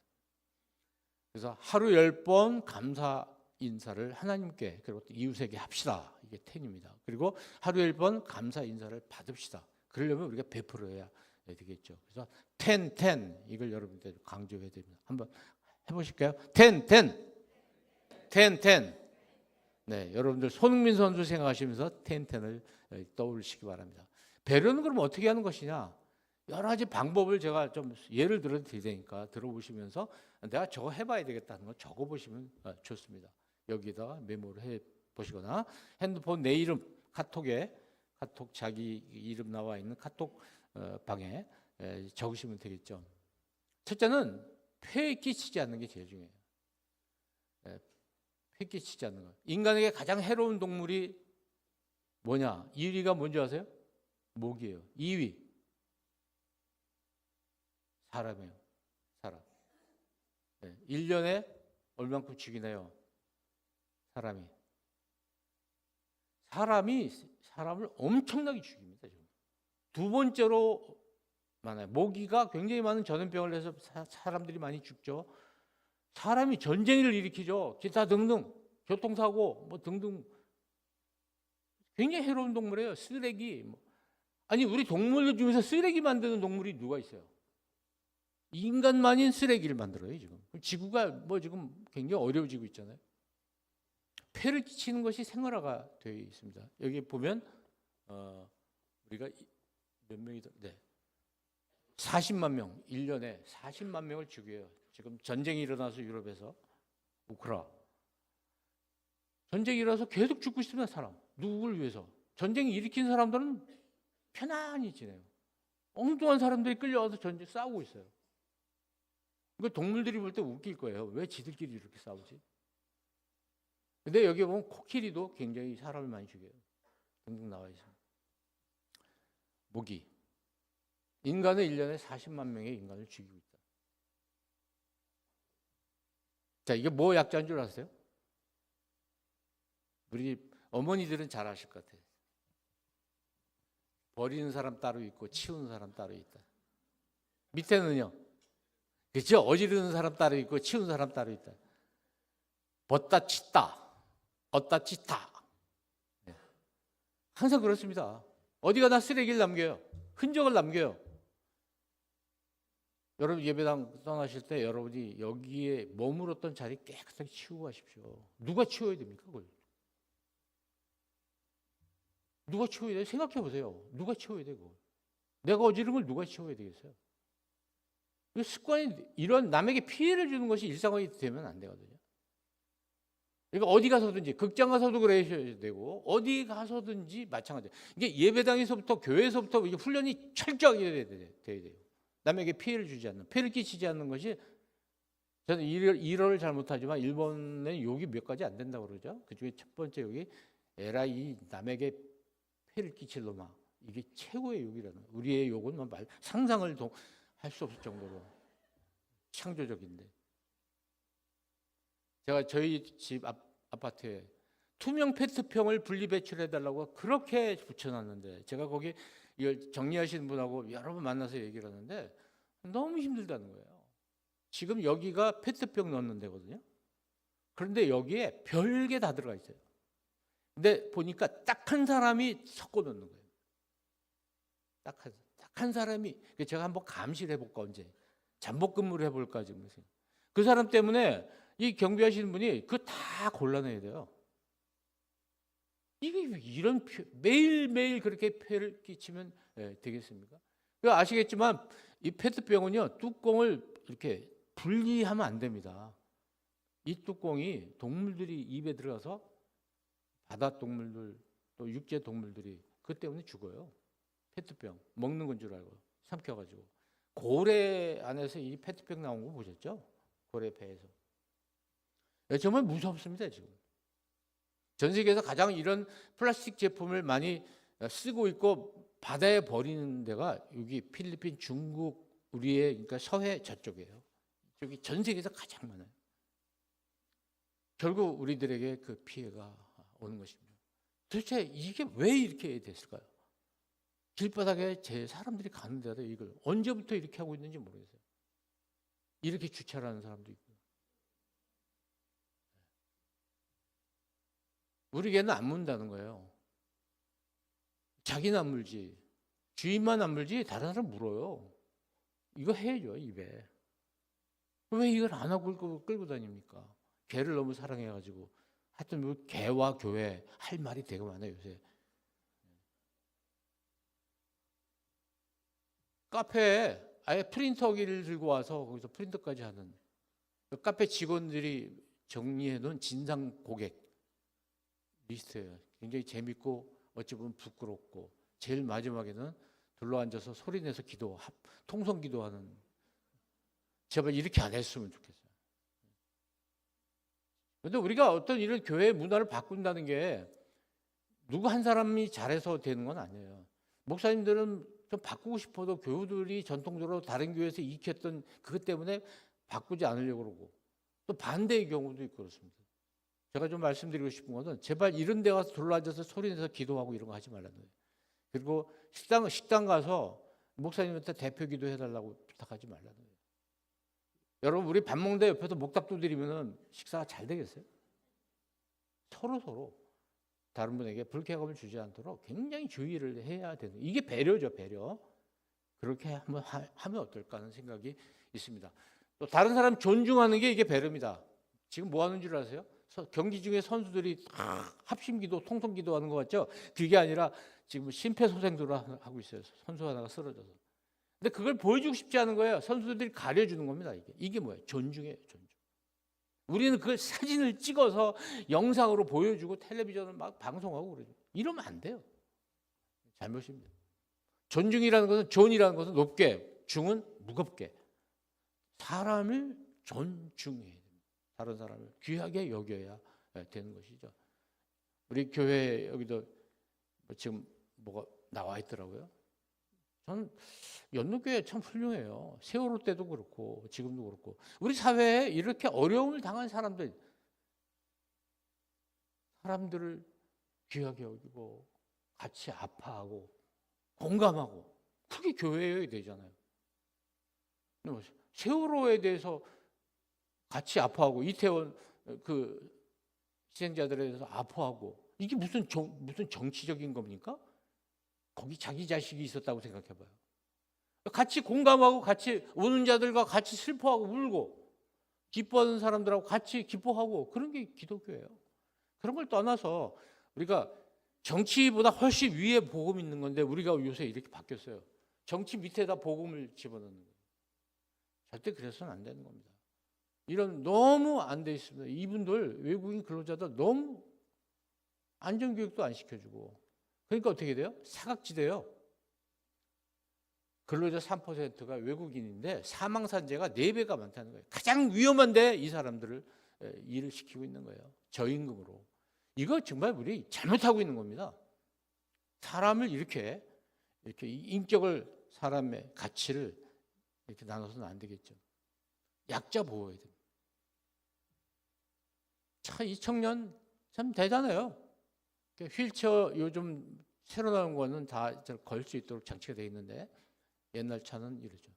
그래서 하루 10번 감사 인사를 하나님께 그리고 또 이웃에게 합시다. 이게 텐입니다. 그리고 하루 10번 감사 인사를 받읍시다. 그러려면 우리가 베풀어야 되겠죠. 그래서 텐 이걸 여러분들 강조해야 됩니다. 한번 해보실까요? 텐. 네, 여러분들 손흥민 선수 생각하시면서 텐을 떠올리시기 바랍니다. 배려는 그럼 어떻게 하는 것이냐? 여러 가지 방법을 제가 좀 예를 들어 드릴 테니까 들어보시면서 내가 저거 해봐야 되겠다는 거 적어보시면 좋습니다. 여기다가 메모를 해보시거나 핸드폰 내 이름 카톡 자기 이름 나와 있는 카톡 방에 적으시면 되겠죠. 첫째는 폐에 끼치지 않는 게 제일 중요해요. 폐 끼치지 않는 것. 인간에게 가장 해로운 동물이 뭐냐? 1위가 뭔지 아세요? 모기예요. 2위 사람이에요. 사람. 1년에 얼만큼 죽이나요? 사람이 사람을 엄청나게 죽입니다. 지금. 두 번째로 많아요. 모기가 굉장히 많은 전염병을 해서 사람들이 많이 죽죠. 사람이 전쟁을 일으키죠. 기타 등등, 교통사고 뭐 등등. 굉장히 해로운 동물이에요. 쓰레기. 아니, 우리 동물들 중에서 쓰레기 만드는 동물이 누가 있어요? 인간만인 쓰레기를 만들어요, 지금. 지구가 뭐 지금 굉장히 어려워지고 있잖아요. 폐를 끼치는 것이 생활화가 되어 있습니다. 여기 보면 우리가 몇 명이다? 네. 40만 명, 1년에 40만 명을 죽여요. 지금 전쟁이 일어나서 유럽에서 우크라. 전쟁이 일어나서 계속 죽고 있습니다, 사람. 누구를 위해서? 전쟁 일으킨 사람들은 편안히 지내요. 엉뚱한 사람들이 끌려와서 전쟁 싸우고 있어요. 이거 동물들이 볼 때 웃길 거예요. 왜 지들끼리 이렇게 싸우지? 근데 여기 보면 코끼리도 굉장히 사람을 많이 죽여요. 등등 나와 있습니다. 모기. 인간은 1년에 40만 명의 인간을 죽이고 있다. 자, 이게 뭐 약자인 줄 아세요? 우리 어머니들은 잘 아실 것 같아요. 버리는 사람 따로 있고 치우는 사람 따로 있다. 밑에는요. 그렇죠? 어지르는 사람 따로 있고 치우는 사람 따로 있다. 벗다 찢다. 얻다 찢다. 네. 항상 그렇습니다. 어디 가나 쓰레기를 남겨요. 흔적을 남겨요. 여러분 예배당 떠나실 때 여러분이 여기에 머물었던 자리 깨끗하게 치우고 가십시오. 누가 치워야 됩니까? 그걸? 누가 치워야 돼요? 생각해 보세요. 누가 치워야 되고? 내가 어지른 걸 누가 치워야 되겠어요? 이 습관이 이런 남에게 피해를 주는 것이 일상화가 되면 안 되거든요. 그러니까 어디 가서든지 극장 가서도 그래야 되고 어디 가서든지 마찬가지예요. 이게 예배당에서부터 교회에서부터 이게 훈련이 철저하게 돼야 돼요. 남에게 피해를 주지 않는, 피해를 끼치지 않는 것이 저는 일어를 잘 못하지만 일본에 욕이 몇 가지 안 된다고 그러죠. 그중에 첫 번째 욕이 에라 이 남에게 폐를 끼칠 놈아. 이게 최고의 욕이라는 거예요. 우리의 욕은 뭐 상상을 할 수 없을 정도로 창조적인데. 제가 저희 집 아파트에 투명 페트병을 분리배출해달라고 그렇게 붙여놨는데 제가 거기 이걸 정리하시는 분하고 여러 번 만나서 얘기를 하는데 너무 힘들다는 거예요. 지금 여기가 페트병 넣는 데거든요. 그런데 여기에 별게 다 들어가 있어요. 근데 보니까 딱 한 사람이 섞어 놓는 거예요. 딱 한 사람이. 제가 한번 감시를 해볼까 언제. 잠복 근무를 해볼까 지금. 그 사람 때문에 이 경비하시는 분이 그거 다 골라내야 돼요. 이게 이런 매일매일 그렇게 폐를 끼치면 되겠습니까? 아시겠지만 이 페트병은요 뚜껑을 이렇게 분리하면 안 됩니다. 이 뚜껑이 동물들이 입에 들어가서 바다 동물들 또 육지 동물들이 그것 때문에 죽어요. 페트병 먹는 건 줄 알고 삼켜가지고 고래 안에서 이 페트병 나온 거 보셨죠? 고래 배에서. 정말 무섭습니다 지금. 전 세계에서 가장 이런 플라스틱 제품을 많이 쓰고 있고 바다에 버리는 데가 여기 필리핀, 중국, 우리의 그러니까 서해 저쪽이에요. 저기 전 세계에서 가장 많아요. 결국 우리들에게 그 피해가 오는 것입니다. 도대체 이게 왜 이렇게 됐을까요? 길바닥에 사람들이 가는 데다 이걸 언제부터 이렇게 하고 있는지 모르겠어요. 이렇게 주차를 하는 사람도 있고. 우리 개는 안 문다는 거예요. 자기는 안 물지. 주인만 안 물지 다른 사람 물어요. 이거 해야죠 입에. 왜 이걸 안 하고 끌고 다닙니까? 개를 너무 사랑해가지고. 하여튼 뭐 개와 교회 할 말이 되게 많아요 요새. 카페에 아예 프린터기를 들고 와서 거기서 프린터까지 하는 카페 직원들이 정리해 놓은 진상 고객 리스트예요. 굉장히 재밌고 어찌 보면 부끄럽고 제일 마지막에는 둘러앉아서 소리내서 통성 기도하는. 제발 이렇게 안 했으면 좋겠어요. 그런데 우리가 어떤 이런 교회 문화를 바꾼다는 게 누구 한 사람이 잘해서 되는 건 아니에요. 목사님들은 좀 바꾸고 싶어도 교우들이 전통적으로 다른 교회에서 익혔던 그것 때문에 바꾸지 않으려고 그러고 또 반대의 경우도 있고 그렇습니다. 제가 좀 말씀드리고 싶은 것은 제발 이런 데 가서 둘러앉아서 소리내서 기도하고 이런 거 하지 말라는 거예요. 그리고 식당 가서 목사님한테 대표 기도해달라고 부탁하지 말라는 거예요. 여러분 우리 밥 먹는데 옆에서 목탁도 드리면 식사가 잘 되겠어요? 서로 다른 분에게 불쾌감을 주지 않도록 굉장히 주의를 해야 되는 이게 배려죠 배려. 그렇게 한번 하면 어떨까 하는 생각이 있습니다. 또 다른 사람 존중하는 게 이게 배려입니다. 지금 뭐 하는 줄 아세요? 경기 중에 선수들이 합심기도 통성기도 하는 것 같죠? 그게 아니라 지금 심폐소생술을 하고 있어요. 선수 하나가 쓰러져서. 근데 그걸 보여주고 싶지 않은 거예요. 선수들이 가려주는 겁니다. 이게 뭐예요? 존중이에요. 존중. 우리는 그걸 사진을 찍어서 영상으로 보여주고 텔레비전을 막 방송하고 그러죠. 이러면 안 돼요. 잘못입니다. 존중이라는 것은 존이라는 것은 높게, 중은 무겁게. 사람을 존중해야 됩니다. 다른 사람을 귀하게 여겨야 되는 것이죠. 우리 교회 여기도 지금 뭐가 나와 있더라고요. 저는 연로교회 참 훌륭해요. 세월호 때도 그렇고 지금도 그렇고 우리 사회에 이렇게 어려움을 당한 사람들을 귀하게 여기고 같이 아파하고 공감하고 그게 교회여야 되잖아요. 세월호에 대해서 같이 아파하고 이태원 그 희생자들에 대해서 아파하고 이게 무슨 정치적인 겁니까? 거기 자기 자식이 있었다고 생각해봐요. 같이 공감하고 같이 우는 자들과 같이 슬퍼하고 울고 기뻐하는 사람들하고 같이 기뻐하고 그런 게 기독교예요. 그런 걸 떠나서 우리가 정치보다 훨씬 위에 복음 있는 건데 우리가 요새 이렇게 바뀌었어요. 정치 밑에다 복음을 집어넣는 거예요. 절대 그래서는 안 되는 겁니다. 이런 너무 안 돼 있습니다. 이분들 외국인 근로자들 너무 안전교육도 안 시켜주고 그러니까 어떻게 돼요? 사각지대요. 근로자 3%가 외국인인데 사망산재가 4배가 많다는 거예요. 가장 위험한데 이 사람들을 일을 시키고 있는 거예요. 저임금으로. 이거 정말 우리 잘못하고 있는 겁니다. 사람을 이렇게 인격을, 사람의 가치를 이렇게 나눠서는 안 되겠죠. 약자 보호해야 됩니다. 참, 이 청년 참 대단해요. 휠체어 요즘 새로 나온 거는 다 걸 수 있도록 장치가 되어 있는데 옛날 차는 이러죠.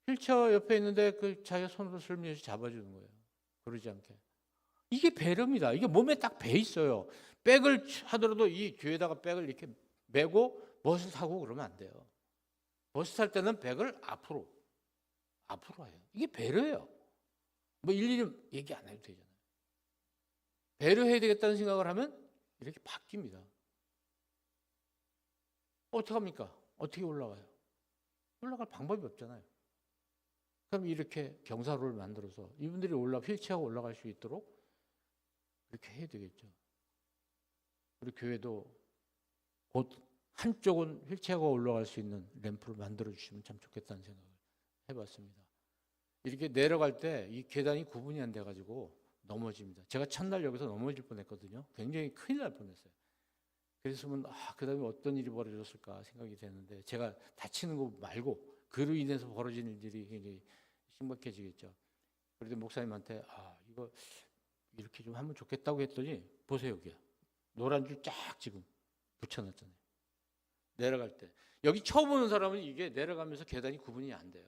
휠체어 옆에 있는데 그 자기가 손으로 슬며시 잡아주는 거예요. 그러지 않게. 이게 배려입니다. 이게 몸에 딱 배 있어요. 백을 하더라도 이 뒤에다가 백을 이렇게 메고 버스 타고 그러면 안 돼요. 버스 탈 때는 백을 앞으로 해요. 이게 배려예요. 뭐 일일이 얘기 안 해도 되잖아요. 배려해야 되겠다는 생각을 하면 이렇게 바뀝니다. 어떻게 합니까? 어떻게 올라가요? 올라갈 방법이 없잖아요. 그럼 이렇게 경사로를 만들어서 이분들이 휠체어가 올라갈 수 있도록 이렇게 해야 되겠죠. 우리 교회도 곧 한쪽은 휠체어가 올라갈 수 있는 램프를 만들어 주시면 참 좋겠다는 생각을 해봤습니다. 이렇게 내려갈 때 이 계단이 구분이 안 돼가지고 넘어집니다. 제가 첫날 여기서 넘어질 뻔했거든요. 굉장히 큰일 날 뻔했어요. 그랬으면 그 다음에 어떤 일이 벌어졌을까 생각이 되는데 제가 다치는 거 말고 그로 인해서 벌어지는 일이 굉장히 심각해지겠죠. 그래도 목사님한테 이거 이렇게 좀 하면 좋겠다고 했더니 보세요, 여기야. 노란 줄 쫙 지금 붙여놨잖아요. 내려갈 때. 여기 처음 오는 사람은 이게 내려가면서 계단이 구분이 안 돼요.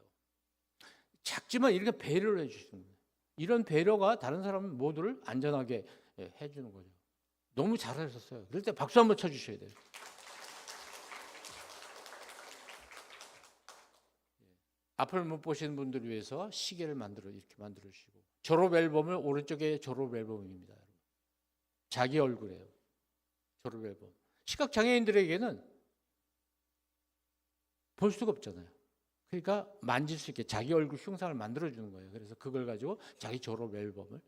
작지만 이렇게 배려를 해주시는 거예요. 이런 배려가 다른 사람 모두를 안전하게 해주는 거죠. 너무 잘하셨어요. 그럴 때 박수 한번 쳐주셔야 돼요. 앞을 못 보시는 분들을 위해서 시계를 이렇게 만들어 주시고 졸업 앨범을 오른쪽에 졸업 앨범입니다. 자기 얼굴이에요. 졸업 앨범. 시각 장애인들에게는 볼 수가 없잖아요. 그러니까 만질 수 있게 자기 얼굴 흉상을 만들어 주는 거예요. 그래서 그걸 가지고 자기 졸업 앨범을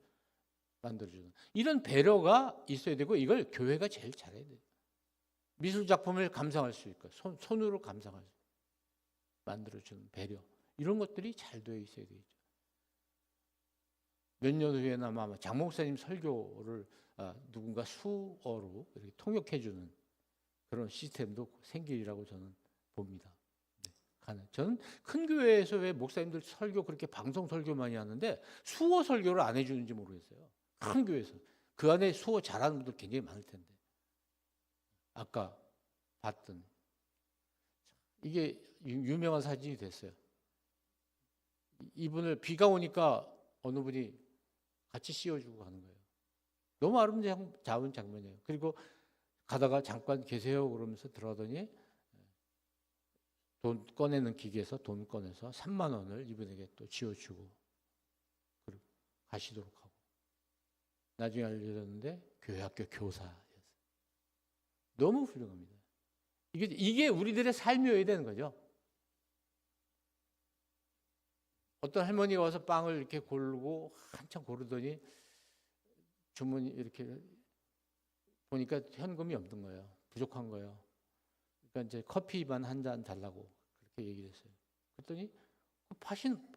만들어 주는. 이런 배려가 있어야 되고 이걸 교회가 제일 잘해야 돼요. 미술 작품을 감상할 수 있고 손으로 감상할 수 있고 만들어 주는 배려. 이런 것들이 잘 되어 있어야 되겠죠. 몇 년 후에는 아마 장 목사님 설교를 누군가 수어로 이렇게 통역해 주는 그런 시스템도 생기리라고 저는 봅니다. 저는 큰 교회에서 왜 목사님들 설교 그렇게 방송 설교 많이 하는데 수어 설교를 안 해주는지 모르겠어요. 큰 교회에서. 그 안에 수어 잘하는 분들 굉장히 많을 텐데. 아까 봤던 이게 유명한 사진이 됐어요. 이분을 비가 오니까 어느 분이 같이 씌워주고 가는 거예요. 너무 아름다운 장면이에요. 그리고 가다가 잠깐 계세요 그러면서 들어가더니 돈 꺼내는 기계에서 돈 꺼내서 3만 원을 이분에게 또 쥐어주고 그리고 가시도록 하고 나중에 알려졌는데 교회 학교 교사였어요. 너무 훌륭합니다. 이게 우리들의 삶이어야 되는 거죠. 어떤 할머니가 와서 빵을 이렇게 고르고 한참 고르더니 주머니 이렇게 보니까 현금이 없는 거예요. 부족한 거예요. 그러니까 이제 커피만 한 잔 달라고 그렇게 얘기를 했어요. 그랬더니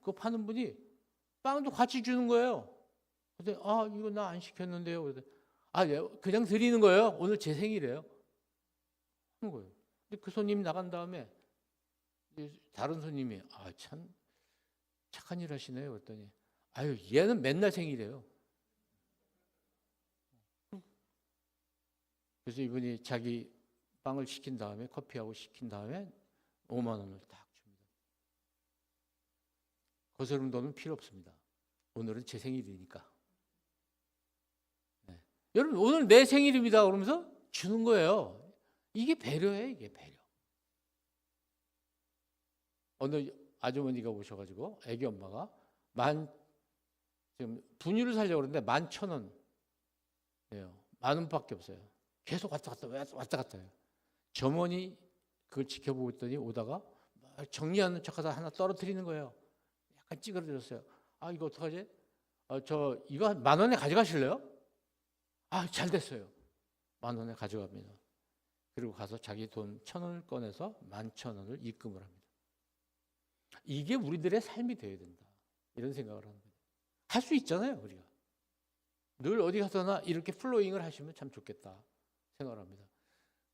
그 파는 분이 빵도 같이 주는 거예요. 그랬더니 이거 나 안 시켰는데요. 그랬더니 그냥 드리는 거예요. 오늘 제 생일이에요. 하는 거예요. 근데 그 손님이 나간 다음에 다른 손님이 참 착한 일 하시네요. 그랬더니 얘는 맨날 생일이에요. 그래서 이분이 자기 빵을 시킨 다음에 커피하고 시킨 다음에 5만 원을 딱 줍니다. 거스름 돈은 필요 없습니다. 오늘은 제 생일이니까. 네. 여러분 오늘 내 생일입니다. 그러면서 주는 거예요. 이게 배려예요. 이게 배려. 어느 아주머니가 오셔가지고 애기 엄마가 지금 분유를 사려고 그러는데 11,000원이에요. 10,000원밖에 없어요. 계속 왔다 갔다 해요. 점원이 그걸 지켜보고 있더니 오다가 정리하는 척하다 하나 떨어뜨리는 거예요. 약간 찌그러졌어요. 이거 어떡하지? 이거 10,000원에 가져가실래요? 잘 됐어요. 10,000원에 가져갑니다. 그리고 가서 자기 돈 1,000원을 꺼내서 11,000원을 입금을 합니다. 이게 우리들의 삶이 되어야 된다. 이런 생각을 하는 거예요. 할 수 있잖아요, 우리가. 늘 어디 가서나 이렇게 플로잉을 하시면 참 좋겠다 생각을 합니다.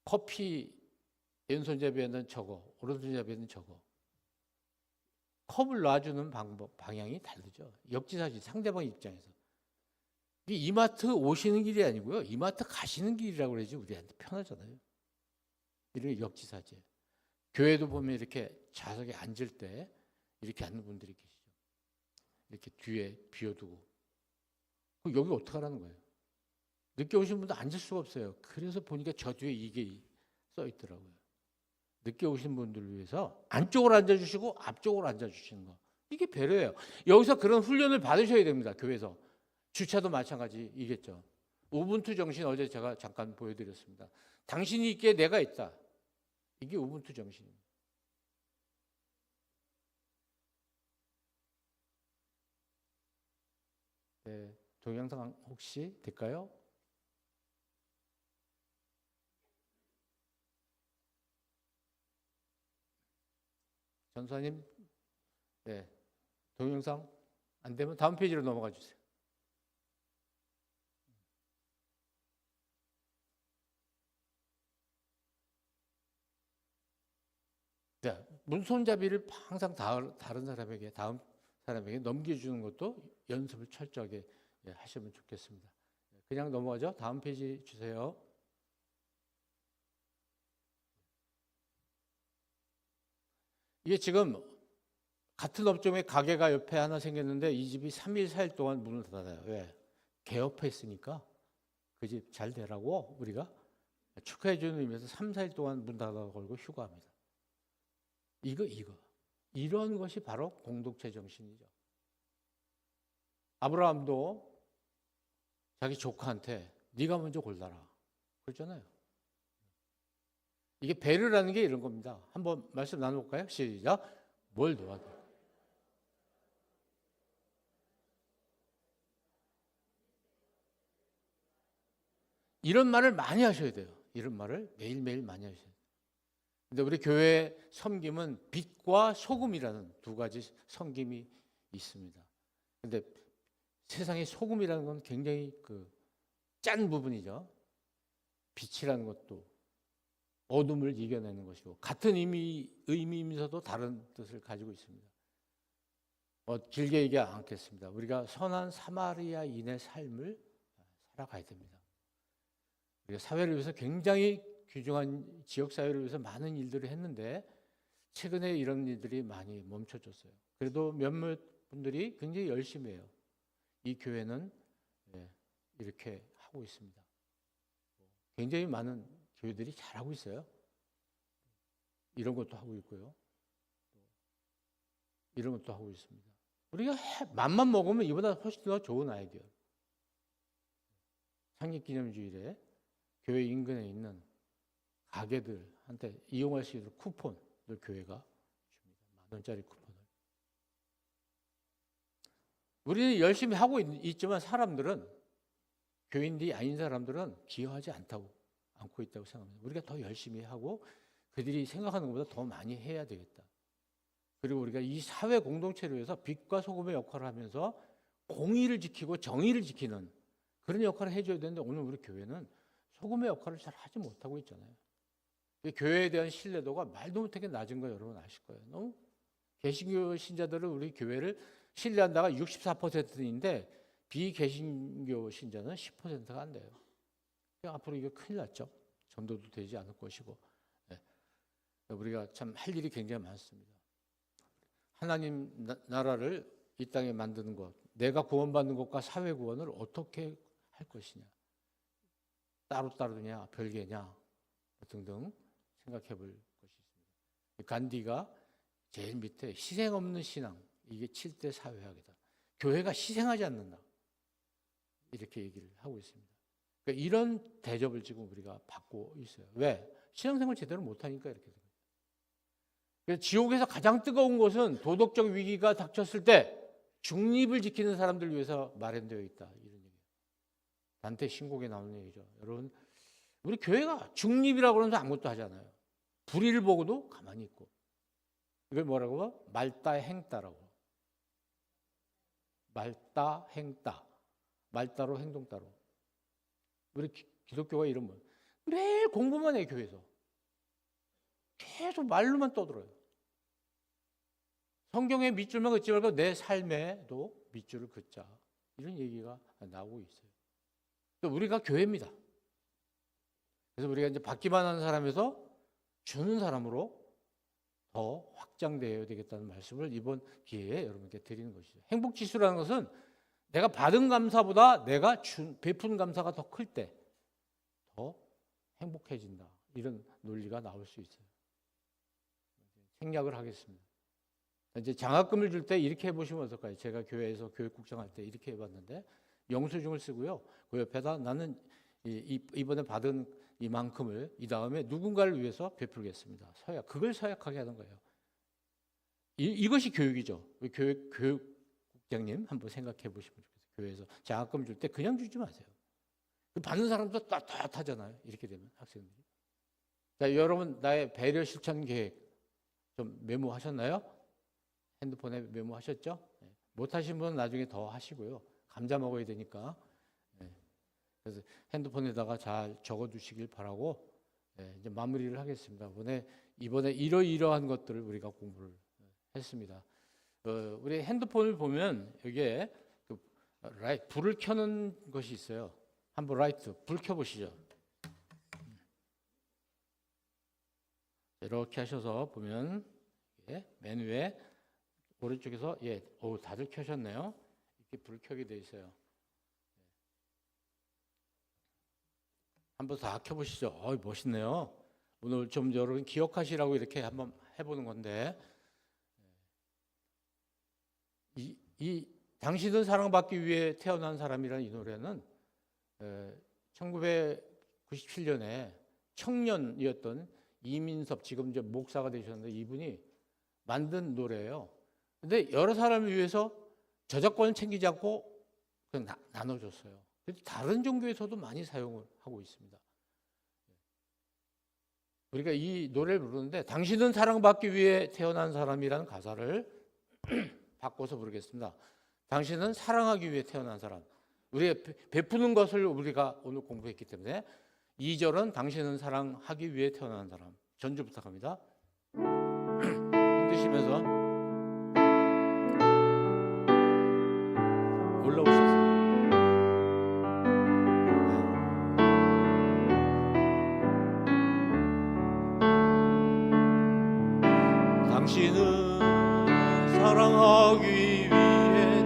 커피 왼손잡이에는 저거, 오른손잡이에는 저거. 컵을 놔주는 방향이 다르죠. 역지사지, 상대방 입장에서. 이게 이마트 오시는 길이 아니고요. 이마트 가시는 길이라고 그러지 우리한테 편하잖아요. 이렇게 역지사지. 교회도 보면 이렇게 좌석에 앉을 때 이렇게 앉는 분들이 계시죠. 이렇게 뒤에 비워두고. 그럼 여기 어떻게 하라는 거예요? 늦게 오신 분도 앉을 수가 없어요. 그래서 보니까 저 뒤에 이게 써 있더라고요. 늦게 오신 분들을 위해서 안쪽으로 앉아주시고 앞쪽으로 앉아주시는 거. 이게 배려예요. 여기서 그런 훈련을 받으셔야 됩니다. 교회에서. 주차도 마찬가지이겠죠. 우분투 정신 어제 제가 잠깐 보여드렸습니다. 당신이 있기에 내가 있다. 이게 우분투 정신입니다. 네, 동영상 혹시 될까요? 전사님, 네, 동영상 안 되면 다음 페이지로 넘어가 주세요. 자, 문손잡이를 항상 다른 사람에게, 다음 사람에게 넘겨주는 것도 연습을 철저하게 하시면 좋겠습니다. 그냥 넘어가죠. 다음 페이지 주세요. 이게 지금 같은 업종의 가게가 옆에 하나 생겼는데 이 집이 3일, 4일 동안 문을 닫아요. 왜? 개업했으니까 그 집 잘 되라고 우리가 축하해 주는 의미에서 3, 4일 동안 문 닫아 걸고 휴가합니다. 이거. 이런 것이 바로 공동체 정신이죠. 아브라함도 자기 조카한테 네가 먼저 골라라. 그랬잖아요. 이게 배려라는 게 이런 겁니다. 한번 말씀 나눠볼까요? 시작. 뭘 도와줘? 이런 말을 많이 하셔야 돼요. 이런 말을 매일매일 많이 하셔야 돼요. 근데 우리 교회 섬김은 빛과 소금이라는 두 가지 섬김이 있습니다. 근데 세상의 소금이라는 건 굉장히 짠 부분이죠. 빛이라는 것도 어둠을 이겨내는 것이고 같은 의미이면서도 다른 뜻을 가지고 있습니다. 길게 얘기하지 않겠습니다. 우리가 선한 사마리아인의 삶을 살아가야 됩니다. 우리가 사회를 위해서 굉장히 귀중한 지역사회를 위해서 많은 일들을 했는데 최근에 이런 일들이 많이 멈춰졌어요. 그래도 몇몇 분들이 굉장히 열심히 해요. 이 교회는 이렇게 하고 있습니다. 굉장히 많은 교회들이 잘하고 있어요. 이런 것도 하고 있고요. 이런 것도 하고 있습니다. 우리가 맘만 먹으면 이보다 훨씬 더 좋은 아이디어. 창립기념주일에 교회 인근에 있는 가게들한테 이용할 수 있는 쿠폰을 교회가 줍니다. $10,000 쿠폰을. 우리는 열심히 하고 있지만 사람들은 교인들이 아닌 사람들은 기여하지 않고 있다고 생각합니다. 우리가 더 열심히 하고 그들이 생각하는 것보다 더 많이 해야 되겠다. 그리고 우리가 이 사회 공동체를 위해서 빛과 소금의 역할을 하면서 공의를 지키고 정의를 지키는 그런 역할을 해줘야 되는데 오늘 우리 교회는 소금의 역할을 잘 하지 못하고 있잖아요. 교회에 대한 신뢰도가 말도 못하게 낮은 거 여러분 아실 거예요. 너무 개신교 신자들은 우리 교회를 신뢰한다가 64%인데 비개신교 신자는 10%가 안 돼요. 앞으로 이거 큰일 났죠. 전도도 되지 않을 것이고. 우리가 참 할 일이 굉장히 많습니다. 하나님 나라를 이 땅에 만드는 것, 내가 구원받는 것과 사회 구원을 어떻게 할 것이냐, 따로따로냐, 별개냐 등등 생각해 볼 것이 있습니다. 간디가 제일 밑에 희생 없는 신앙, 이게 7대 사회학이다. 교회가 희생하지 않는다. 이렇게 얘기를 하고 있습니다. 그러니까 이런 대접을 지금 우리가 받고 있어요. 왜? 신앙생활 제대로 못하니까 이렇게 됩니다. 그래서 지옥에서 가장 뜨거운 것은 도덕적 위기가 닥쳤을 때 중립을 지키는 사람들을 위해서 마련되어 있다. 이런 얘기예요. 단테 신곡에 나오는 얘기죠. 여러분, 우리 교회가 중립이라고 그러면서 아무것도 하지 않아요. 불의를 보고도 가만히 있고 이걸 뭐라고? 말다행따라고. 말다행따. 말따로 행동따로. 우리 기독교가 이런 뭐 매일 공부만 해 교회에서. 계속 말로만 떠들어요. 성경에 밑줄만 긋지 말고 내 삶에도 밑줄을 긋자. 이런 얘기가 나오고 있어요. 또 우리가 교회입니다. 그래서 우리가 이제 받기만 하는 사람에서 주는 사람으로 더 확장되어야 되겠다는 말씀을 이번 기회에 여러분께 드리는 것이죠. 행복 지수라는 것은 내가 받은 감사보다 내가 베푼 감사가 더 클 때 더 행복해진다. 이런 논리가 나올 수 있어요. 생략을 하겠습니다. 이제 장학금을 줄 때 이렇게 해보시면 어떨까요? 제가 교회에서 교육국장 할 때 이렇게 해봤는데 영수증을 쓰고요. 그 옆에다 나는 이번에 받은 이만큼을 이 다음에 누군가를 위해서 베풀겠습니다. 서약, 그걸 서약하게 하는 거예요. 이것이 교육이죠. 교육국장님 한번 생각해 보시면 좋겠어요. 교회에서 장학금 줄 때 그냥 주지 마세요. 받는 사람도 따뜻하잖아요. 이렇게 되면 학생들이. 자, 여러분 나의 배려 실천 계획 좀 메모하셨나요? 핸드폰에 메모하셨죠? 못 하신 분은 나중에 더 하시고요. 감자 먹어야 되니까. 그래서 핸드폰에다가 잘 적어두시길 바라고 이제 마무리를 하겠습니다. 이번에 이러한 것들을 우리가 공부를 했습니다. 우리 핸드폰을 보면 여기에 불을 켜는 것이 있어요. 한번 라이트 불 켜보시죠. 이렇게 하셔서 보면 맨 위에 오른쪽에서 다들 켜셨네요. 이렇게 불을 켜게 돼 있어요. 한번 다 켜보시죠. 멋있네요. 오늘 좀 여러분 기억하시라고 이렇게 한번 해보는 건데, 이 당신은 사랑받기 위해 태어난 사람이라는 이 노래는 1997년에 청년이었던 이민섭, 지금 이제 목사가 되셨는데 이분이 만든 노래예요. 근데 여러 사람을 위해서 저작권을 챙기지 않고 그냥 나눠줬어요. 다른 종교에서도 많이 사용을 하고 있습니다. 우리가 이 노래를 부르는데 당신은 사랑받기 위해 태어난 사람이라는 가사를 바꿔서 부르겠습니다. 당신은 사랑하기 위해 태어난 사람. 우리가 베푸는 것을 우리가 오늘 공부했기 때문에 2절은 당신은 사랑하기 위해 태어난 사람. 전주 부탁합니다. 힘드시면서 올라오셨어요. 당신은 사랑하기 위해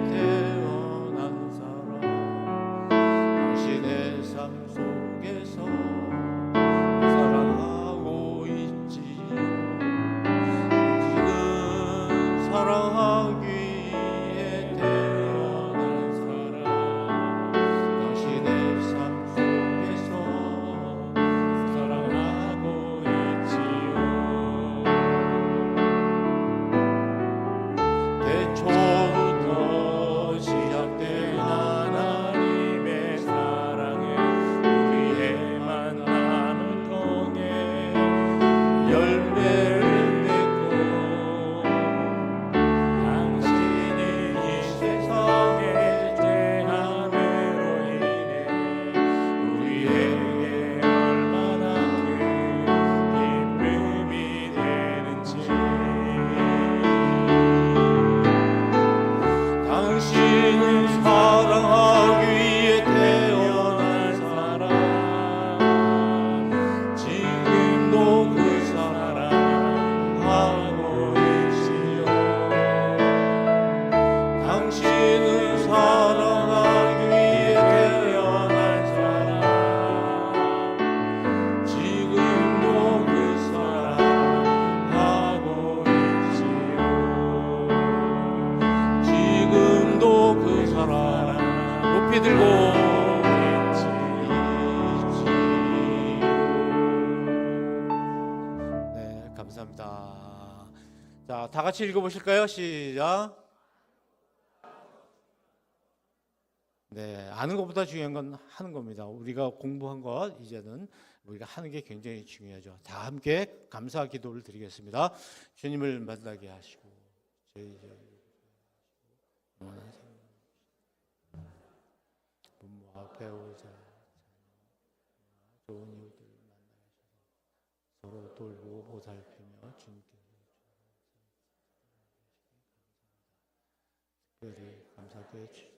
태어난 사람. 당신의 삶 속에서 사랑하고 있지요. 당신은 사랑하기 위해 태어난 사람. 당신의 삶 속에서 사랑하고 있지요. 처음부터 시작된 하나님의 사랑에 우리의 만남을 통해 열매를 맺고 당신이 이 세상의 죄함으로 인해 우리에게 얼마나 큰 기쁨이 되는지 당신은 사랑하기 위해 태어난 사람. 지금도 그 사랑하고 있지요. 당신은 사랑하기 위해 태어난 사람. 지금도 그 사랑하고 있지요. 지금도 그 사랑 높이 들고 네, 감사합니다. 자, 다 같이 읽어보실까요? 시작. 네, 아는 것보다 중요한 건 하는 겁니다. 우리가 공부한 것 이제는 우리가 하는 게 굉장히 중요하죠. 다 함께 감사 기도를 드리겠습니다. 주님을 만나게 하시고 저희 영원한 생명 부모 앞에 오자 좋은 이웃들 만나게 하셔서 서로 돌보고 보살피며 주님께 특별히 감사하게 해주세요.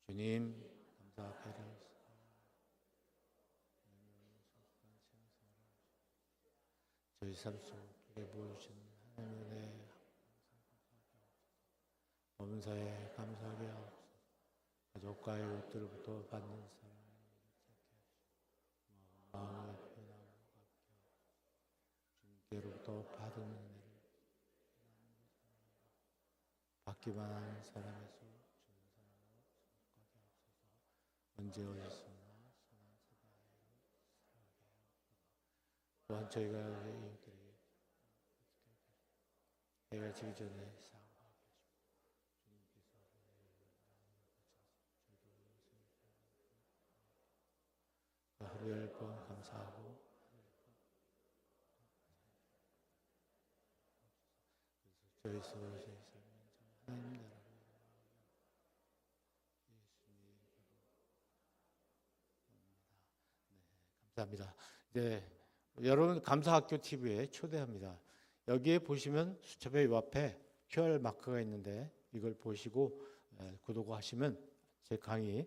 주님 감사하게 저희 삶 속에 보여주신 하나님의 은혜 범사에 감사하게 하옵소서. 가족과 이웃들로부터 받는 사랑 마음의 편함을 주님께로부터 받은 은혜를 받기만 하는 사람의 수 언제 어디서나 선한 사랑을 또한 저희가 이웃들이 해가 지기 전에 사랑하게 주님께서 하루에 10번 감사하고 저희 스스로 저희 삶은 하나님 나라 감사합니다. 네, 여러분 감사학교 TV에 초대합니다. 여기에 보시면 수첩의 요 앞에 QR 마크가 있는데 이걸 보시고 구독하시면 제 강의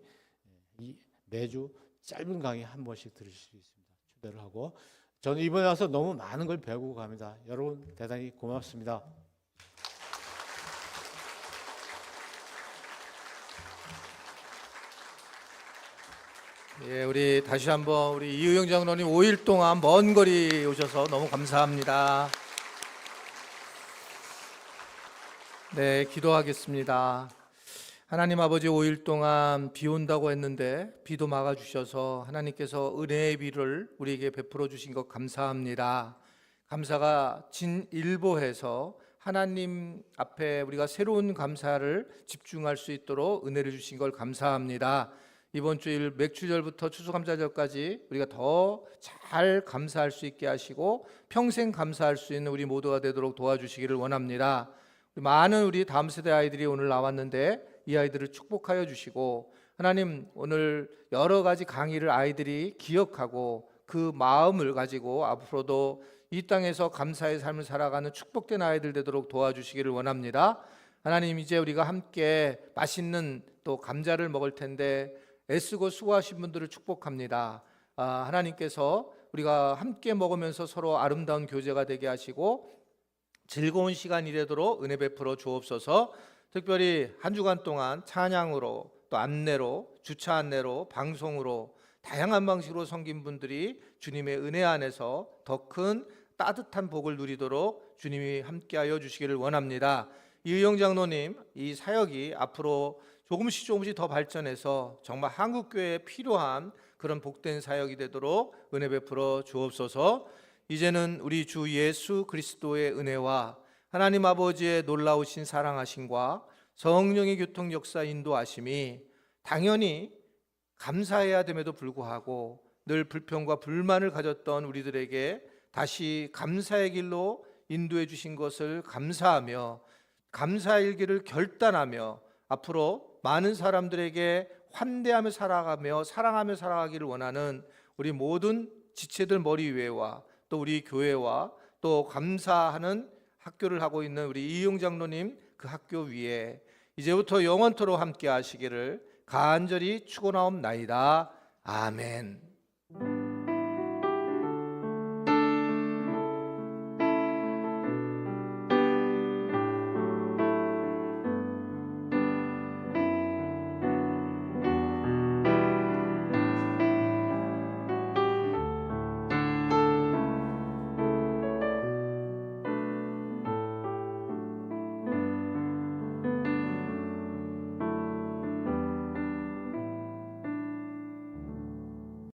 매주 짧은 강의 한 번씩 들으실 수 있습니다. 초대를 하고 저는 이번에 와서 너무 많은 걸 배우고 갑니다. 여러분 대단히 고맙습니다. 예, 우리 다시 한번 우리 이의영 장로님 5일 동안 먼 거리 오셔서 너무 감사합니다. 네, 기도하겠습니다. 하나님 아버지 5일 동안 비 온다고 했는데 비도 막아주셔서 하나님께서 은혜의 비를 우리에게 베풀어 주신 것 감사합니다. 감사가 진일보해서 하나님 앞에 우리가 새로운 감사를 집중할 수 있도록 은혜를 주신 걸 감사합니다. 이번 주일 맥주절부터 추수감사절까지 우리가 더 잘 감사할 수 있게 하시고 평생 감사할 수 있는 우리 모두가 되도록 도와주시기를 원합니다. 많은 우리 다음 세대 아이들이 오늘 나왔는데 이 아이들을 축복하여 주시고 하나님 오늘 여러 가지 강의를 아이들이 기억하고 그 마음을 가지고 앞으로도 이 땅에서 감사의 삶을 살아가는 축복된 아이들 되도록 도와주시기를 원합니다. 하나님 이제 우리가 함께 맛있는 또 감자를 먹을 텐데 애쓰고 수고하신 분들을 축복합니다. 하나님께서 우리가 함께 먹으면서 서로 아름다운 교제가 되게 하시고 즐거운 시간이 되도록 은혜 베풀어 주옵소서. 특별히 한 주간 동안 찬양으로 또 안내로 주차 안내로 방송으로 다양한 방식으로 섬긴 분들이 주님의 은혜 안에서 더 큰 따뜻한 복을 누리도록 주님이 함께하여 주시기를 원합니다. 이의영 장로님 이 사역이 앞으로 조금씩 더 발전해서 정말 한국교회에 필요한 그런 복된 사역이 되도록 은혜 베풀어 주옵소서. 이제는 우리 주 예수 그리스도의 은혜와 하나님 아버지의 놀라우신 사랑하심과 성령의 교통 역사 인도하심이 당연히 감사해야 됨에도 불구하고 늘 불평과 불만을 가졌던 우리들에게 다시 감사의 길로 인도해 주신 것을 감사하며 감사의 길을 결단하며 앞으로 많은 사람들에게 환대하며 살아가며 사랑하며 살아가기를 원하는 우리 모든 지체들 머리 위에와 또 우리 교회와 또 감사하는 학교를 하고 있는 우리 이의용 장로님 그 학교 위에 이제부터 영원토록 함께 하시기를 간절히 축원하옵나이다. 아멘.